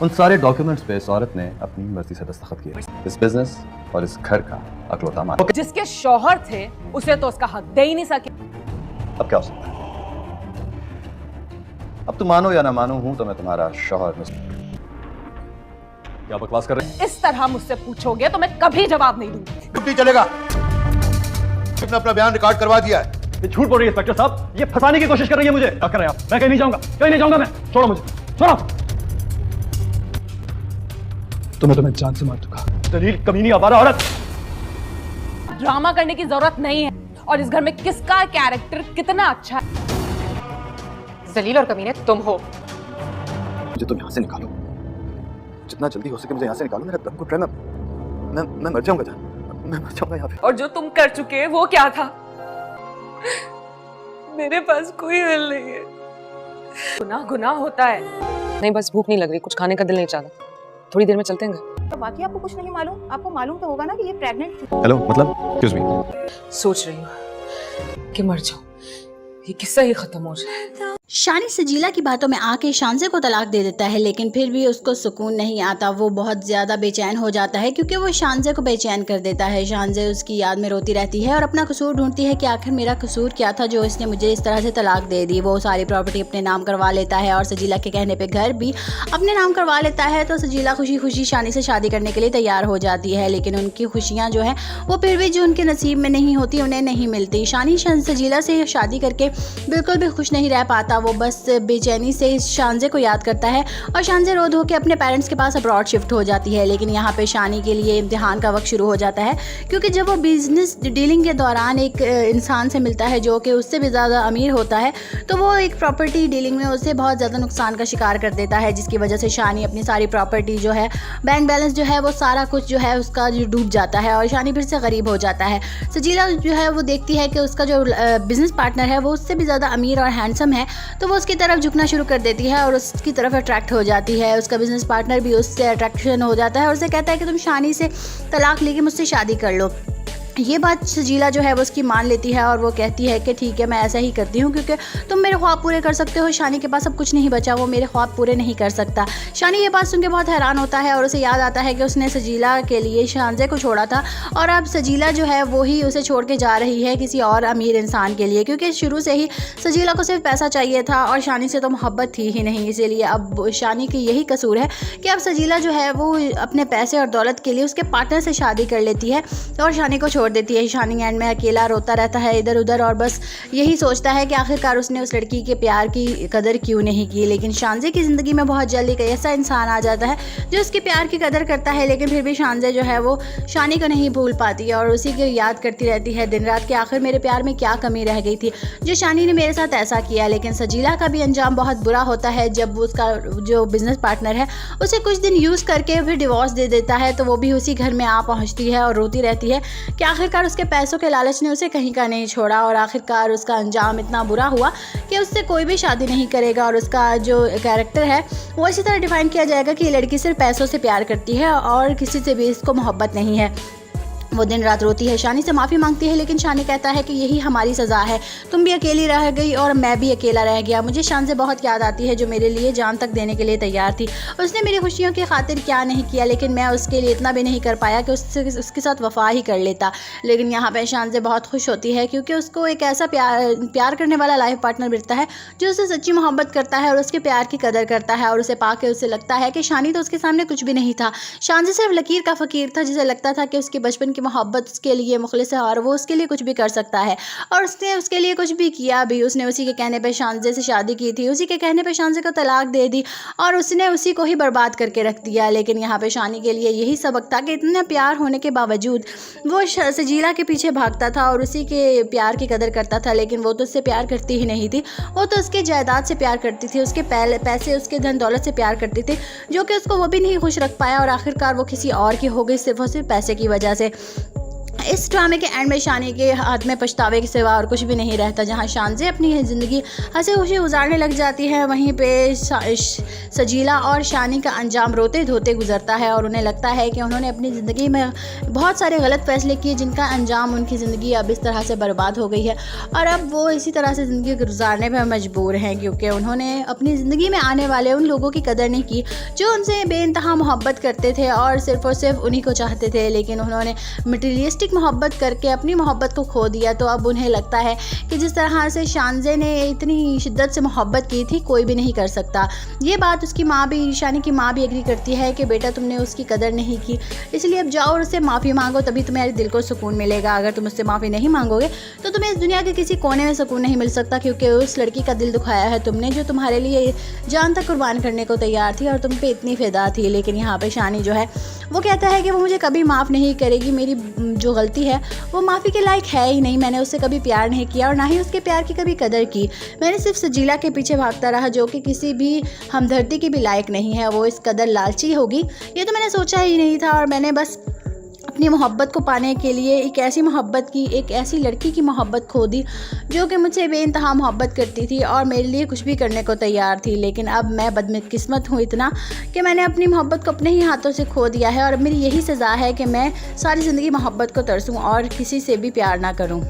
उन सारे डॉक्यूमेंट्स पे इस औरत ने अपनी मर्जी से दस्तखत किए। इस बिजनेस और इस घर का अकलौता मालिक। जिसके शौहर थे उसे तो उसका हक दे ही नहीं सके। अब क्या हो सकता है? अब तुम मानो या ना मानो, हूं तो मैं तुम्हारा शौहर। क्या बकवास कर रहे हैं? इस तरह मुझसे पूछोगे तो मैं कभी जवाब नहीं दूंगी। नहीं चलेगा। तुमने अपना बयान रिकॉर्ड करवा दिया है। ये झूठ बोल रही है इंस्पेक्टर साहब, ये फंसाने की कोशिश कर रही है मुझे। क्या कर रहे हैं आप? मैं कहीं नहीं जाऊंगा, कहीं नहीं जाऊंगा मैं। छोड़ो मुझे, छोड़ो। तुम्हें जान से मार दूंगा। दलील कमीनी आवारा औरत। ड्रामा करने की जरूरत नहीं है। और इस घर में किसका कैरेक्टर कितना अच्छा है? जलील और कमीने तुम हो। मुझे तुम यहाँ से निकालो, जितना जल्दी हो सके मुझे यहाँ से निकालो। मेरा दम घुट रहा है, मैं मर जाऊंगा जान, मैं मर जाऊंगा यहाँ पे। और जो तुम कर चुके हैं वो क्या था? मेरे पास कोई हल नहीं है। गुनाह गुनाह होता है। नहीं, बस भूख नहीं लग रही, कुछ खाने का दिल नहीं चाहता। थोड़ी देर में चलते हैं घर। तो बाकी आपको कुछ नहीं मालूम? आपको मालूम तो होगा ना कि ये प्रेग्नेंट थी। हेलो, मतलब एक्सक्यूज मी। सोच रही हूँ कि मर जाऊं, ये किस्सा ही खत्म हो जाए। शानी सजीला की बातों में आके शानजे को तलाक दे देता है, लेकिन फिर भी उसको सुकून नहीं आता। वो बहुत ज़्यादा बेचैन हो जाता है क्योंकि वो शानजे को बेचैन कर देता है। शानजे उसकी याद में रोती रहती है और अपना कसूर ढूंढती है कि आखिर मेरा कसूर क्या था जो इसने मुझे इस तरह से तलाक दे दी। वो सारी प्रॉपर्टी अपने नाम करवा लेता है और सजीला के कहने पर घर भी अपने नाम करवा लेता है। तो सजीला खुशी खुशी शानी से शादी करने के लिए तैयार हो जाती है, लेकिन उनकी खुशियाँ जो है वो फिर भी जो उनके नसीब में नहीं होती उन्हें नहीं मिलती। शानी सजीला से शादी करके बिल्कुल भी खुश नहीं रह पाता। वो बस बेचैनी से शानजे को याद करता है और शानजे रो धो के अपने पेरेंट्स के पास अब्रॉड शिफ्ट हो जाती है। लेकिन यहाँ पे शानी के लिए इम्तिहान का वक्त शुरू हो जाता है क्योंकि जब वो बिजनेस डीलिंग के दौरान एक इंसान से मिलता है जो कि उससे भी ज़्यादा अमीर होता है, तो वो एक प्रॉपर्टी डीलिंग में उसे बहुत ज़्यादा नुकसान का शिकार कर देता है, जिसकी वजह से शानी अपनी सारी प्रॉपर्टी जो है, बैंक बैलेंस जो है, वो सारा कुछ जो है उसका डूब जाता है और शानी फिर से गरीब हो जाता है। सजीला जो है वो देखती है कि उसका जो बिजनेस पार्टनर है वो उससे भी ज़्यादा अमीर और हैंडसम है, तो वो उसकी तरफ झुकना शुरू कर देती है और उसकी तरफ अट्रैक्ट हो जाती है। उसका बिजनेस पार्टनर भी उससे अट्रैक्शन हो जाता है और उसे कहता है कि तुम शानी से तलाक लेके मुझसे शादी कर लो। ये बात सजीला जो है वो उसकी मान लेती है और वो कहती है कि ठीक है, मैं ऐसा ही करती हूँ क्योंकि तुम मेरे ख्वाब पूरे कर सकते हो। शानी के पास अब कुछ नहीं बचा, वो मेरे ख्वाब पूरे नहीं कर सकता। शानी ये बात सुन के बहुत हैरान होता है और उसे याद आता है कि उसने सजीला के लिए शानजे को छोड़ा था और अब सजीला जो है वो ही उसे छोड़ के जा रही है किसी और अमीर इंसान के लिए, क्योंकि शुरू से ही सजीला को सिर्फ पैसा चाहिए था और शानी से तो मोहब्बत थी ही नहीं। इसीलिए अब शानी की यही कसूर है कि अब सजीला जो है वो अपने पैसे और दौलत के लिए उसके पार्टनर से शादी कर लेती है और शानी को छोड़ देती है। शानी एंड में अकेला रोता रहता है इधर उधर और बस यही सोचता है कि आखिरकार उसने उस लड़की के प्यार की कदर क्यों नहीं की। लेकिन शानजे की ज़िंदगी में बहुत जल्दी एक ऐसा इंसान आ जाता है जो उसके प्यार की कदर करता है, लेकिन फिर भी शानजे जो है वो शानी को नहीं भूल पाती और उसी को याद करती रहती है दिन रात कि आखिर मेरे प्यार में क्या कमी रह गई थी जो शानी ने मेरे साथ ऐसा किया। लेकिन सजीला का भी अंजाम बहुत बुरा होता है जब उसका जो बिजनेस पार्टनर है उसे कुछ दिन यूज़ करके फिर डिवोर्स दे देता है, तो वो भी उसी घर में आ पहुँचती है और रोती रहती है कि आखिरकार उसके पैसों के लालच ने उसे कहीं का नहीं छोड़ा और आखिरकार उसका अंजाम इतना बुरा हुआ कि उससे कोई भी शादी नहीं करेगा और उसका जो कैरेक्टर है वो इसी तरह डिफाइन किया जाएगा कि ये लड़की सिर्फ पैसों से प्यार करती है और किसी से भी इसको मोहब्बत नहीं है। वो दिन रात रोती है, शानी से माफ़ी मांगती है, लेकिन शानी कहता है कि यही हमारी सज़ा है, तुम भी अकेली रह गई और मैं भी अकेला रह गया। मुझे शान से बहुत याद आती है जो मेरे लिए जान तक देने के लिए तैयार थी। उसने मेरी खुशियों की खातिर क्या नहीं किया, लेकिन मैं उसके लिए इतना भी नहीं कर पाया कि उसके साथ वफा ही कर लेता। लेकिन यहाँ पर शान से बहुत खुश होती है क्योंकि उसको एक ऐसा प्यार करने वाला लाइफ पार्टनर मिलता है जो उससे सच्ची मोहब्बत करता है और उसके प्यार की कदर करता है। और उसे पाके उसे लगता है कि शानी तो उसके सामने कुछ भी नहीं था, शान से सिर्फ लकीर का फ़कीर था जिसे लगता था कि उसकी बचपन की मोहब्बत उसके लिए मुखलिस है और वो उसके लिए कुछ भी कर सकता है। और उसने उसके लिए कुछ भी किया भी। उसने उसी के कहने पे शानजे से शादी की थी, उसी के कहने पे शानजे को तलाक दे दी और उसने उसी को ही बर्बाद करके रख दिया। लेकिन यहाँ पे शानी के लिए यही सबक था कि इतना प्यार होने के बावजूद वो सजीला के पीछे भागता था और उसी के प्यार की कदर करता था, लेकिन वो तो उससे प्यार करती ही नहीं थी, वो तो उसके जायदाद से प्यार करती थी, उसके पैसे, उसके धन दौलत से प्यार करती थी, जो कि उसको वो भी नहीं खुश रख पाया और आखिरकार वो किसी और की हो गई सिर्फ और सिर्फ पैसे की वजह से। इस ड्रामे के एंड में शानी के हाथ में पछतावे के सिवा और कुछ भी नहीं रहता। जहां शानजे अपनी ज़िंदगी हंसी खुशी गुजारने लग जाती है, वहीं पे सजीला और शानी का अंजाम रोते धोते गुजरता है और उन्हें लगता है कि उन्होंने अपनी ज़िंदगी में बहुत सारे गलत फैसले किए जिनका अंजाम उनकी ज़िंदगी अब इस तरह से बर्बाद हो गई है और अब वो इसी तरह से ज़िंदगी गुजारने में मजबूर हैं, क्योंकि उन्होंने अपनी ज़िंदगी में आने वाले उन लोगों की कदर नहीं की जो उनसे बेइंतहा मोहब्बत करते थे और सिर्फ उन्हीं को चाहते थे। लेकिन उन्होंने मटीरियलिस्टिक मोहब्बत करके अपनी मोहब्बत को खो दिया। तो अब उन्हें लगता है कि जिस तरह से शानजे ने इतनी शिद्दत से मोहब्बत की थी कोई भी नहीं कर सकता। ये बात उसकी माँ भी, शानी की माँ भी एग्री करती है कि बेटा तुमने उसकी कदर नहीं की, इसलिए अब जाओ और उससे माफ़ी मांगो, तभी तुम्हारे दिल को सुकून मिलेगा। अगर तुम उससे माफ़ी नहीं मांगोगे तो तुम्हें इस दुनिया के किसी कोने में सुकून नहीं मिल सकता, क्योंकि उस लड़की का दिल दुखाया है तुमने जो तुम्हारे लिए जान तक कुर्बान करने को तैयार थी और तुम पे इतनी फिदा थी। लेकिन यहाँ पे शानी जो है वो कहता है कि वो मुझे कभी माफ़ नहीं करेगी, मेरी जो गलती है वो माफ़ी के लायक है ही नहीं। मैंने उससे कभी प्यार नहीं किया और ना ही उसके प्यार की कभी कदर की। मैंने सिर्फ सजीला के पीछे भागता रहा जो कि किसी भी हमदर्दी के भी लायक नहीं है। वो इस कदर लालची होगी ये तो मैंने सोचा ही नहीं था और मैंने बस अपनी मोहब्बत को पाने के लिए एक ऐसी लड़की की मोहब्बत खो दी जो कि मुझसे बेइंतहा मोहब्बत करती थी और मेरे लिए कुछ भी करने को तैयार थी। लेकिन अब मैं बदकिस्मत हूँ इतना कि मैंने अपनी मोहब्बत को अपने ही हाथों से खो दिया है और अब मेरी यही सज़ा है कि मैं सारी ज़िंदगी मोहब्बत को तरसूं और किसी से भी प्यार ना करूँ।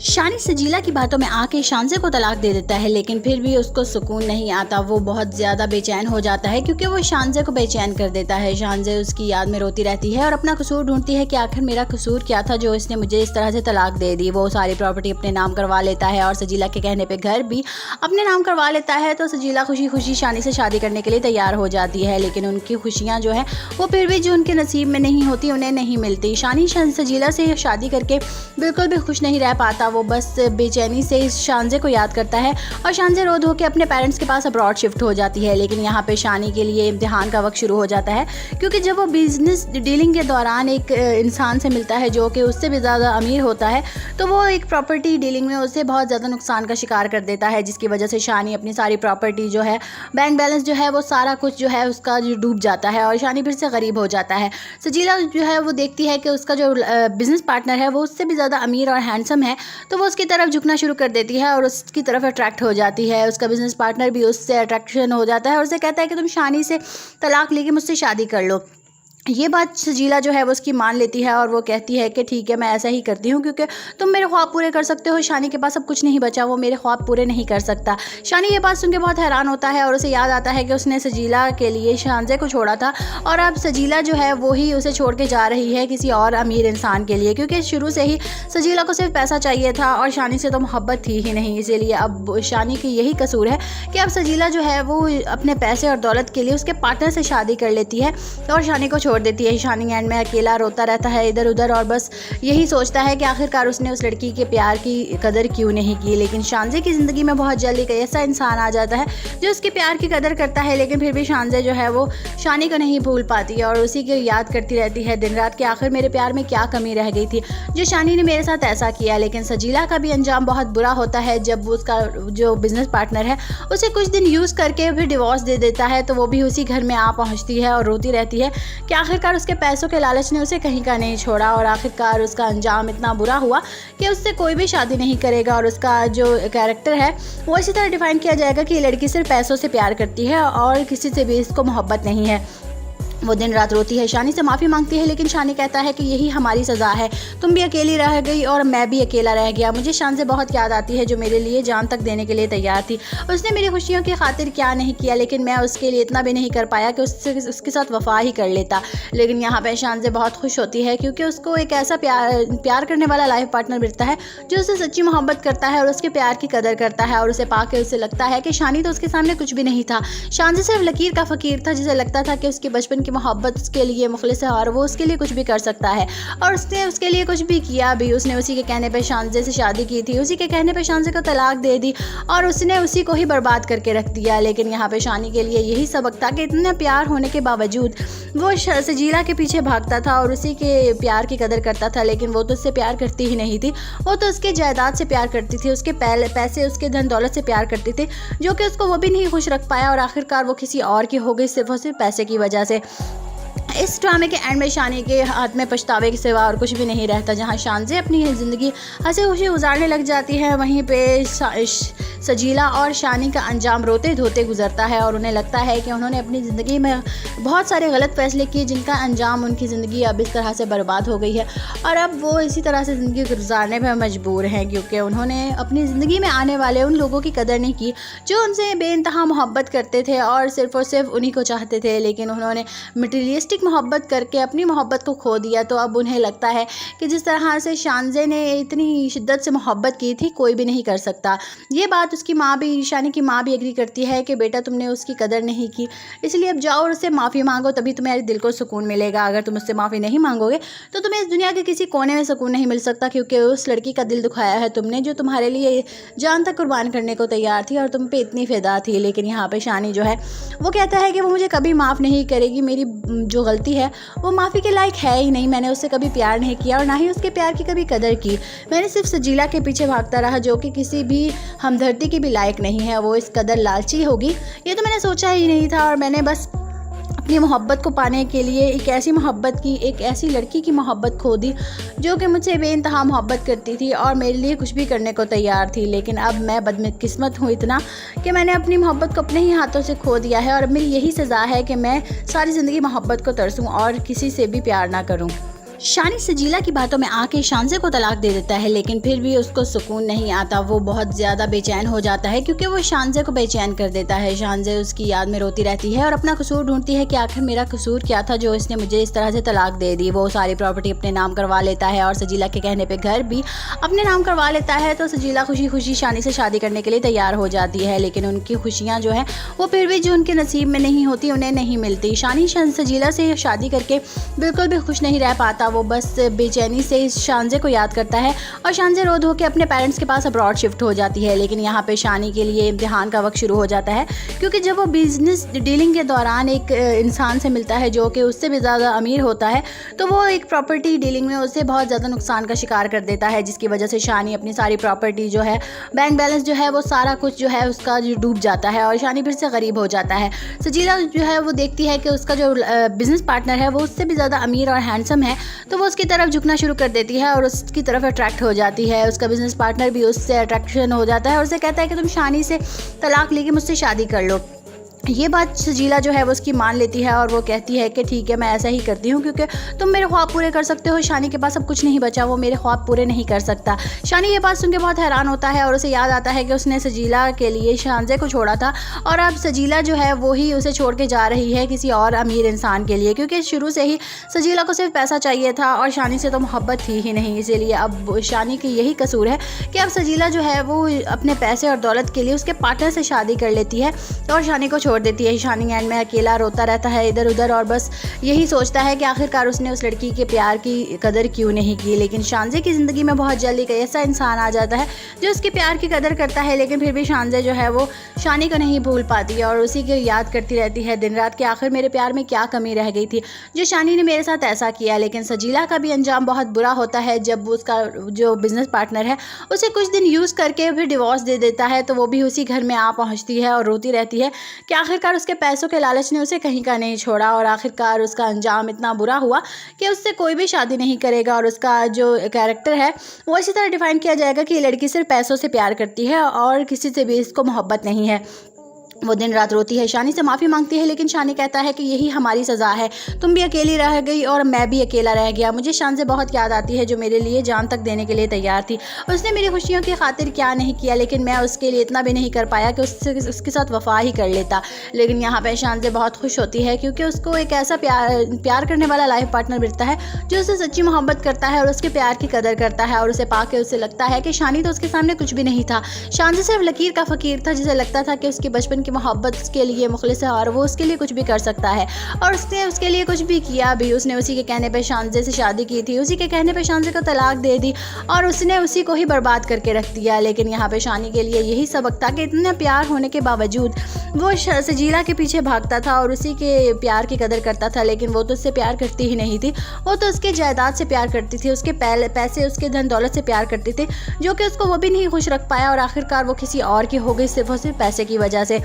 शानी सजीला की बातों में आके शानजे को तलाक दे देता है, लेकिन फिर भी उसको सुकून नहीं आता। वो बहुत ज़्यादा बेचैन हो जाता है क्योंकि वो शानजे को बेचैन कर देता है। शानजे उसकी याद में रोती रहती है और अपना कसूर ढूंढती है कि आखिर मेरा कसूर क्या था जो इसने मुझे इस तरह से तलाक दे दी। वो सारी प्रॉपर्टी अपने नाम करवा लेता है और सजीला के कहने पर घर भी अपने नाम करवा लेता है। तो सजीला खुशी खुशी शानी से शादी करने के लिए तैयार हो जाती है, लेकिन उनकी खुशियाँ जो है वो फिर भी जो उनके नसीब में नहीं होती उन्हें नहीं मिलती। शानी सजीला से शादी करके बिल्कुल भी खुश नहीं रह पाता। वो बस बेचैनी से इस शानजे को याद करता है और शानजे रो धो के अपने पेरेंट्स के पास अब्रॉड शिफ्ट हो जाती है। लेकिन यहाँ पे शानी के लिए इम्तिहान का वक्त शुरू हो जाता है, क्योंकि जब वो बिजनेस डीलिंग के दौरान एक इंसान से मिलता है जो कि उससे भी ज़्यादा अमीर होता है, तो वो एक प्रॉपर्टी डीलिंग में उसे बहुत ज़्यादा नुकसान का शिकार कर देता है, जिसकी वजह से शानी अपनी सारी प्रॉपर्टी जो है, बैंक बैलेंस जो है, वो सारा कुछ जो है उसका डूब जाता है और शानी फिर से गरीब हो जाता है। सजीला जो है वो देखती है कि उसका जो बिज़नेस पार्टनर है वो उससे भी ज़्यादा अमीर और हैंडसम है, तो वो उसकी तरफ झुकना शुरू कर देती है और उसकी तरफ अट्रैक्ट हो जाती है। उसका बिजनेस पार्टनर भी उससे अट्रैक्शन हो जाता है और उसे कहता है कि तुम शानी से तलाक लेके मुझसे शादी कर लो। ये बात सजीला जो है वो उसकी मान लेती है और वो कहती है कि ठीक है मैं ऐसा ही करती हूँ, क्योंकि तुम मेरे ख्वाब पूरे कर सकते हो, शानी के पास अब कुछ नहीं बचा, वो मेरे ख्वाब पूरे नहीं कर सकता। शानी ये बात सुन के बहुत हैरान होता है और उसे याद आता है कि उसने सजीला के लिए शानजे को छोड़ा था और अब सजीला जो है वो ही उसे छोड़ के जा रही है किसी और अमीर इंसान के लिए, क्योंकि शुरू से ही सजीला को सिर्फ पैसा चाहिए था और शानी से तो मोहब्बत थी ही नहीं। इसीलिए अब शानी की यही कसूर है कि अब सजीला जो है वो अपने पैसे और दौलत के लिए उसके पार्टनर से शादी कर लेती है और शानी को छोड़ देती है। शानी एंड में अकेला रोता रहता है इधर उधर और बस यही सोचता है कि आखिरकार उसने उस लड़की के प्यार की कदर क्यों नहीं की। लेकिन शानजे की ज़िंदगी में बहुत जल्दी एक ऐसा इंसान आ जाता है जो उसके प्यार की कदर करता है, लेकिन फिर भी शानजे जो है वो शानी को नहीं भूल पाती और उसी की याद करती रहती है दिन रात कि आखिर मेरे प्यार में क्या कमी रह गई थी जो शानी ने मेरे साथ ऐसा किया। लेकिन सजीला का भी अंजाम बहुत बुरा होता है जब उसका जो बिजनेस पार्टनर है उसे कुछ दिन यूज़ करके फिर डिवोर्स दे देता है, तो वो भी उसी घर में आ पहुँचती है और रोती रहती है कि आखिरकार उसके पैसों के लालच ने उसे कहीं का नहीं छोड़ा और आखिरकार उसका अंजाम इतना बुरा हुआ कि उससे कोई भी शादी नहीं करेगा और उसका जो कैरेक्टर है वो इसी तरह डिफाइन किया जाएगा कि ये लड़की सिर्फ पैसों से प्यार करती है और किसी से भी इसको मोहब्बत नहीं है। वो दिन रात रोती है, शानी से माफ़ी मांगती है, लेकिन शानी कहता है कि यही हमारी सज़ा है, तुम भी अकेली रह गई और मैं भी अकेला रह गया। मुझे शान से बहुत याद आती है जो मेरे लिए जान तक देने के लिए तैयार थी। उसने मेरी खुशियों की खातिर क्या नहीं किया, लेकिन मैं उसके लिए इतना भी नहीं कर पाया कि उसके साथ वफा ही कर लेता। लेकिन यहाँ पर शान से बहुत खुश होती है क्योंकि उसको एक ऐसा प्यार करने वाला लाइफ पार्टनर मिलता है जो उससे सच्ची मोहब्बत करता है और उसके प्यार की कदर करता है। और उसे पाके उसे लगता है कि शानी तो उसके सामने कुछ भी नहीं था, शान से सिर्फ लकीर का फ़कीर था, जिसे लगता था कि उसकी बचपन की मोहब्बत उसके लिए मुखलिस है और वो उसके लिए कुछ भी कर सकता है। और उसने उसके लिए कुछ भी किया भी। उसने उसी के कहने पे शानजे से शादी की थी, उसी के कहने पे शानजे को तलाक दे दी और उसने उसी को ही बर्बाद करके रख दिया। लेकिन यहाँ पे शानी के लिए यही सबक था कि इतना प्यार होने के बावजूद वो सजीला के पीछे भागता था और उसी के प्यार की कदर करता था, लेकिन वो तो उससे प्यार करती ही नहीं थी, वो तो उसके जायदाद से प्यार करती थी, उसके पैसे, उसके धन दौलत से प्यार करती थी, जो कि उसको वो भी नहीं खुश रख पाया और आखिरकार वो किसी और की हो गई सिर्फ और सिर्फ पैसे की वजह से। इस ड्रामे के एंड में शानी के हाथ में पछतावे के सिवा और कुछ भी नहीं रहता। जहां शानजे अपनी ज़िंदगी हंसी खुशी गुजारने लग जाती है, वहीं पे सजीला और शानी का अंजाम रोते धोते गुजरता है और उन्हें लगता है कि उन्होंने अपनी ज़िंदगी में बहुत सारे गलत फैसले किए जिनका अंजाम उनकी ज़िंदगी अब इस तरह से बर्बाद हो गई है और अब वो इसी तरह से ज़िंदगी गुजारने में मजबूर हैं क्योंकि उन्होंने अपनी ज़िंदगी में आने वाले उन लोगों की कदर नहीं की जो उनसे बेइंतहा मोहब्बत करते थे और सिर्फ उन्हीं को चाहते थे। लेकिन उन्होंने मटीरियलिस्टिक मोहब्बत करके अपनी मोहब्बत को खो दिया। तो अब उन्हें लगता है कि जिस तरह से शानजे ने इतनी शिद्दत से मोहब्बत की थी कोई भी नहीं कर सकता। ये बात उसकी माँ भी, शानी की माँ भी एग्री करती है कि बेटा तुमने उसकी कदर नहीं की, इसलिए अब जाओ और उससे माफ़ी मांगो, तभी तुम्हारे दिल को सुकून मिलेगा। अगर तुम उससे माफ़ी नहीं मांगोगे तो तुम्हें इस दुनिया के किसी कोने में सुकून नहीं मिल सकता क्योंकि उस लड़की का दिल दुखाया है तुमने जो तुम्हारे लिए जान तक कुर्बान करने को तैयार थी और तुम पे इतनी फ़िदा थी। लेकिन यहाँ पे शानी जो है वो कहता है कि वो मुझे कभी माफ़ नहीं करेगी, मेरी जो गलती है वो माफ़ी के लायक है ही नहीं। मैंने उससे कभी प्यार नहीं किया और ना ही उसके प्यार की कभी कदर की। मैंने सिर्फ सजीला के पीछे भागता रहा जो कि किसी भी हमदर्दी की भी लायक नहीं है। वो इस कदर लालची होगी ये तो मैंने सोचा ही नहीं था और मैंने बस अपनी मोहब्बत को पाने के लिए एक ऐसी लड़की की मोहब्बत खो दी जो कि मुझसे बेइंतहा मोहब्बत करती थी और मेरे लिए कुछ भी करने को तैयार थी। लेकिन अब मैं बदकिस्मत हूँ इतना कि मैंने अपनी मोहब्बत को अपने ही हाथों से खो दिया है और अब मेरी यही सज़ा है कि मैं सारी ज़िंदगी मोहब्बत को तरसूं और किसी से भी प्यार ना करूँ। शानी सजीला की बातों में आके शानजे को तलाक दे देता है लेकिन फिर भी उसको सुकून नहीं आता। वो बहुत ज़्यादा बेचैन हो जाता है क्योंकि वो शानजे को बेचैन कर देता है। शानजे उसकी याद में रोती रहती है और अपना कसूर ढूंढती है कि आखिर मेरा कसूर क्या था जो इसने मुझे इस तरह से तलाक दे दी। वो सारी प्रॉपर्टी अपने नाम करवा लेता है और सजीला के कहने पर घर भी अपने नाम करवा लेता है। तो सजीला खुशी खुशी शानी से शादी करने के लिए तैयार हो जाती है लेकिन उनकी खुशियाँ जो है वो फिर भी जो उनके नसीब में नहीं होती उन्हें नहीं मिलती। शानी सजीला से शादी करके बिल्कुल भी खुश नहीं रह पाता। वो बस बेचैनी से शानजे को याद करता है और शानजे रो धो के अपने पेरेंट्स के पास अब्रॉड शिफ्ट हो जाती है। लेकिन यहाँ पे शानी के लिए इम्तिहान का वक्त शुरू हो जाता है क्योंकि जब वो बिजनेस डीलिंग के दौरान एक इंसान से मिलता है जो कि उससे भी ज़्यादा अमीर होता है तो वो एक प्रॉपर्टी डीलिंग में उससे बहुत ज़्यादा नुकसान का शिकार कर देता है जिसकी वजह से शानी अपनी सारी प्रॉपर्टी जो है, बैंक बैलेंस जो है वो सारा कुछ जो है उसका डूब जाता है और शानी फिर से गरीब हो जाता है। सजीला जो है वो देखती है कि उसका जो बिज़नेस पार्टनर है वो उससे भी ज़्यादा अमीर और हैंडसम है तो वो उसकी तरफ झुकना शुरू कर देती है और उसकी तरफ अट्रैक्ट हो जाती है। उसका बिजनेस पार्टनर भी उससे अट्रैक्शन हो जाता है और उसे कहता है कि तुम शानी से तलाक लेके मुझसे शादी कर लो। ये बात सजीला जो है वो उसकी मान लेती है और वो कहती है कि ठीक है मैं ऐसा ही करती हूँ क्योंकि तुम मेरे ख्वाब पूरे कर सकते हो। शानी के पास अब कुछ नहीं बचा, वो मेरे ख्वाब पूरे नहीं कर सकता। शानी ये बात सुन के बहुत हैरान होता है और उसे याद आता है कि उसने सजीला के लिए शानजे को छोड़ा था और अब सजीला जो है वो ही उसे छोड़ के जा रही है किसी और अमीर इंसान के लिए क्योंकि शुरू से ही सजीला को सिर्फ पैसा चाहिए था और शानी से तो मोहब्बत थी ही नहीं। इसीलिए अब शानी की यही कसूर है कि अब सजीला जो है वो अपने पैसे और दौलत के लिए उसके पार्टनर से शादी कर लेती है और शानी को छोड़ देती है। शानी एंड में अकेला रोता रहता है इधर उधर और बस यही सोचता है कि आखिरकार उसने उस लड़की के प्यार की कदर क्यों नहीं की। लेकिन शानजे की ज़िंदगी में बहुत जल्दी कोई ऐसा इंसान आ जाता है जो उसके प्यार की कदर करता है लेकिन फिर भी शानजे जो है वो शानी को नहीं भूल पाती और उसी को याद करती रहती है दिन रात कि आखिर मेरे प्यार में क्या कमी रह गई थी जो शानी ने मेरे साथ ऐसा किया। लेकिन सजीला का भी अंजाम बहुत बुरा होता है जब उसका जो बिज़नेस पार्टनर है उसे कुछ दिन यूज़ करके फिर डिवोर्स दे देता है तो वो भी उसी घर में आ पहुँचती है और रोती रहती है कि आखिरकार उसके पैसों के लालच ने उसे कहीं का नहीं छोड़ा और आखिरकार उसका अंजाम इतना बुरा हुआ कि उससे कोई भी शादी नहीं करेगा और उसका जो कैरेक्टर है वो इसी तरह डिफाइन किया जाएगा कि ये लड़की सिर्फ पैसों से प्यार करती है और किसी से भी इसको मोहब्बत नहीं है। वो दिन रात रोती है, शानी से माफ़ी मांगती है लेकिन शानी कहता है कि यही हमारी सज़ा है, तुम भी अकेली रह गई और मैं भी अकेला रह गया। मुझे शान से बहुत याद आती है जो मेरे लिए जान तक देने के लिए तैयार थी। उसने मेरी खुशियों की खातिर क्या नहीं किया लेकिन मैं उसके लिए इतना भी नहीं कर पाया कि उसके साथ वफा ही कर लेता। लेकिन यहाँ पर शान से बहुत खुश होती है क्योंकि उसको एक ऐसा प्यार करने वाला लाइफ पार्टनर मिलता है जो उससे सच्ची मोहब्बत करता है और उसके प्यार की कदर करता है और उसे पाके उसे लगता है कि शानी तो उसके सामने कुछ भी नहीं था। शान से सिर्फ लकीर का फ़कीर था जिसे लगता था कि उसकी बचपन की मोहब्बत उसके लिए मुखलिस है और वो उसके लिए कुछ भी कर सकता है और उसने उसके लिए कुछ भी किया भी। उसने उसी के कहने पे शानजे से शादी की थी, उसी के कहने पे शानजे को तलाक दे दी और उसने उसी को ही बर्बाद करके रख दिया। लेकिन यहाँ पे शानी के लिए यही सबक था कि इतना प्यार होने के बावजूद वो सजीला के पीछे भागता था और उसी के प्यार की कदर करता था। लेकिन वो तो उससे प्यार करती ही नहीं थी, वो तो उसके जायदाद से प्यार करती थी, उसके पैसे उसके धन दौलत से प्यार करती थी जो कि उसको वो भी नहीं खुश रख पाया और आखिरकार वो किसी और की हो गई सिर्फ और सिर्फ पैसे की वजह से।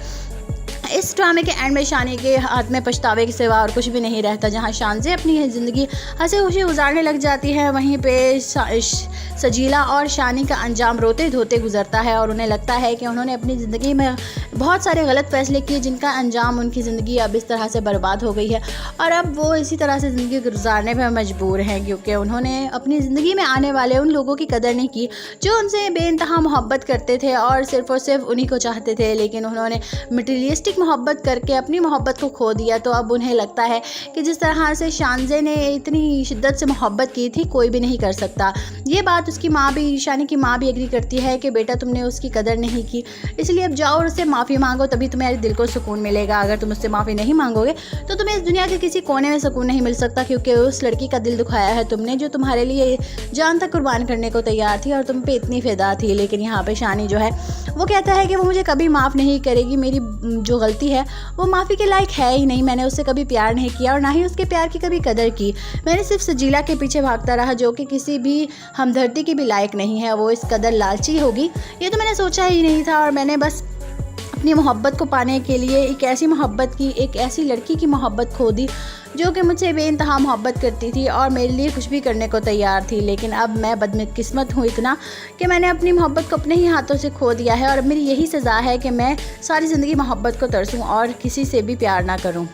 इस ड्रामे के एंड में शानी के हाथ में पछतावे के सिवा और कुछ भी नहीं रहता। जहां शानजे अपनी ज़िंदगी हंसी खुशी गुजारने लग जाती है, वहीं पे सजीला और शानी का अंजाम रोते धोते गुजरता है और उन्हें लगता है कि उन्होंने अपनी ज़िंदगी में बहुत सारे गलत फैसले किए जिनका अंजाम उनकी ज़िंदगी अब इस तरह से बर्बाद हो गई है और अब वो इसी तरह से ज़िंदगी गुजारने में मजबूर हैं क्योंकि उन्होंने अपनी ज़िंदगी में आने वाले उन लोगों की कदर नहीं की जो उनसे बेइंतहा मोहब्बत करते थे और सिर्फ उन्हीं को चाहते थे, लेकिन उन्होंने मटीरियलिस्टिक मोहब्बत करके अपनी मोहब्बत को खो दिया। तो अब उन्हें लगता है कि जिस तरह से शानजे ने इतनी शिद्दत से मोहब्बत की थी कोई भी नहीं कर सकता। ये बात उसकी माँ भी, शानी की माँ भी एग्री करती है कि बेटा तुमने उसकी कदर नहीं की, इसलिए अब जाओ और उससे माफ़ी मांगो, तभी तुम्हारे दिल को सुकून मिलेगा। अगर तुम उससे माफ़ी नहीं मांगोगे तो तुम्हें इस दुनिया के किसी कोने में सुकून नहीं मिल सकता क्योंकि उस लड़की का दिल दुखाया है तुमने जो तुम्हारे लिए जान तक कुर्बान करने को तैयार थी और तुम पे इतनी फिदा थी। लेकिन यहाँ पे शानी जो है वो कहता है कि वो मुझे कभी माफ़ नहीं करेगी, मेरी जो गलती है वो माफ़ी के लायक है ही नहीं, मैंने उससे कभी प्यार नहीं किया और ना ही उसके प्यार की कभी कदर की, मैंने सिर्फ सजीला के पीछे भागता रहा जो कि किसी भी हमदर्दी की भी लायक नहीं है, वो इस कदर लालची होगी ये तो मैंने सोचा ही नहीं था और मैंने बस अपनी मोहब्बत को पाने के लिए एक ऐसी लड़की की मोहब्बत खो दी जो कि मुझसे बेइंतहा मोहब्बत करती थी और मेरे लिए कुछ भी करने को तैयार थी। लेकिन अब मैं बदकिस्मत हूँ इतना कि मैंने अपनी मोहब्बत को अपने ही हाथों से खो दिया है और अब मेरी यही सज़ा है कि मैं सारी ज़िंदगी मोहब्बत को तरसूं और किसी से भी प्यार ना करूँ।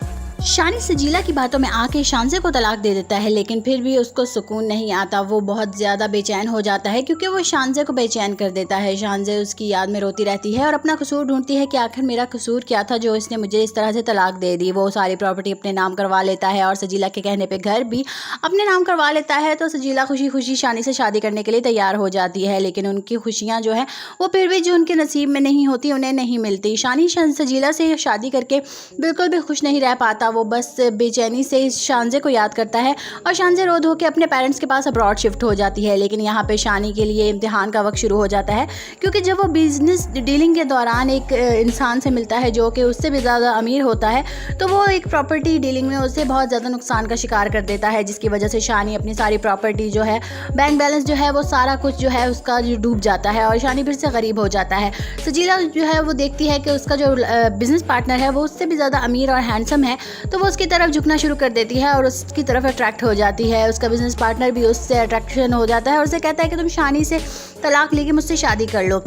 शानी सजीला की बातों में आके शानजे को तलाक दे देता है, लेकिन फिर भी उसको सुकून नहीं आता। वो बहुत ज़्यादा बेचैन हो जाता है क्योंकि वो शानजे को बेचैन कर देता है। शानजे उसकी याद में रोती रहती है और अपना कसूर ढूंढती है कि आखिर मेरा कसूर क्या था जो इसने मुझे इस तरह से तलाक दे दी। वो सारी प्रॉपर्टी अपने नाम करवा लेता है और सजीला के कहने पर घर भी अपने नाम करवा लेता है। तो सजीला खुशी खुशी शानी से शादी करने के लिए तैयार हो जाती है, लेकिन उनकी खुशियाँ जो है वो फिर भी जो उनके नसीब में नहीं होती उन्हें नहीं मिलती। शानी सजीला से शादी करके बिल्कुल भी खुश नहीं रह पाता, वो बस बेचैनी से शानजे को याद करता है और शानजे रो धो के अपने पेरेंट्स के पास अब्रॉड शिफ्ट हो जाती है। लेकिन यहाँ पे शानी के लिए इम्तिहान का वक्त शुरू हो जाता है क्योंकि जब वो बिजनेस डीलिंग के दौरान एक इंसान से मिलता है जो कि उससे भी ज़्यादा अमीर होता है, तो वो एक प्रॉपर्टी डीलिंग में उससे बहुत ज़्यादा नुकसान का शिकार कर देता है, जिसकी वजह से शानी अपनी सारी प्रॉपर्टी जो है, बैंक बैलेंस जो है, वो सारा कुछ जो है उसका जो डूब जाता है और शानी फिर से गरीब हो जाता है। सजीला जो है वो देखती है कि उसका जो बिज़नेस पार्टनर है वो उससे भी ज़्यादा अमीर और हैंडसम है, तो वो उसकी तरफ झुकना शुरू कर देती है और उसकी तरफ अट्रैक्ट हो जाती है। उसका बिजनेस पार्टनर भी उससे अट्रैक्शन हो जाता है और उसे कहता है कि तुम शानी से तलाक लेके मुझसे शादी कर लो।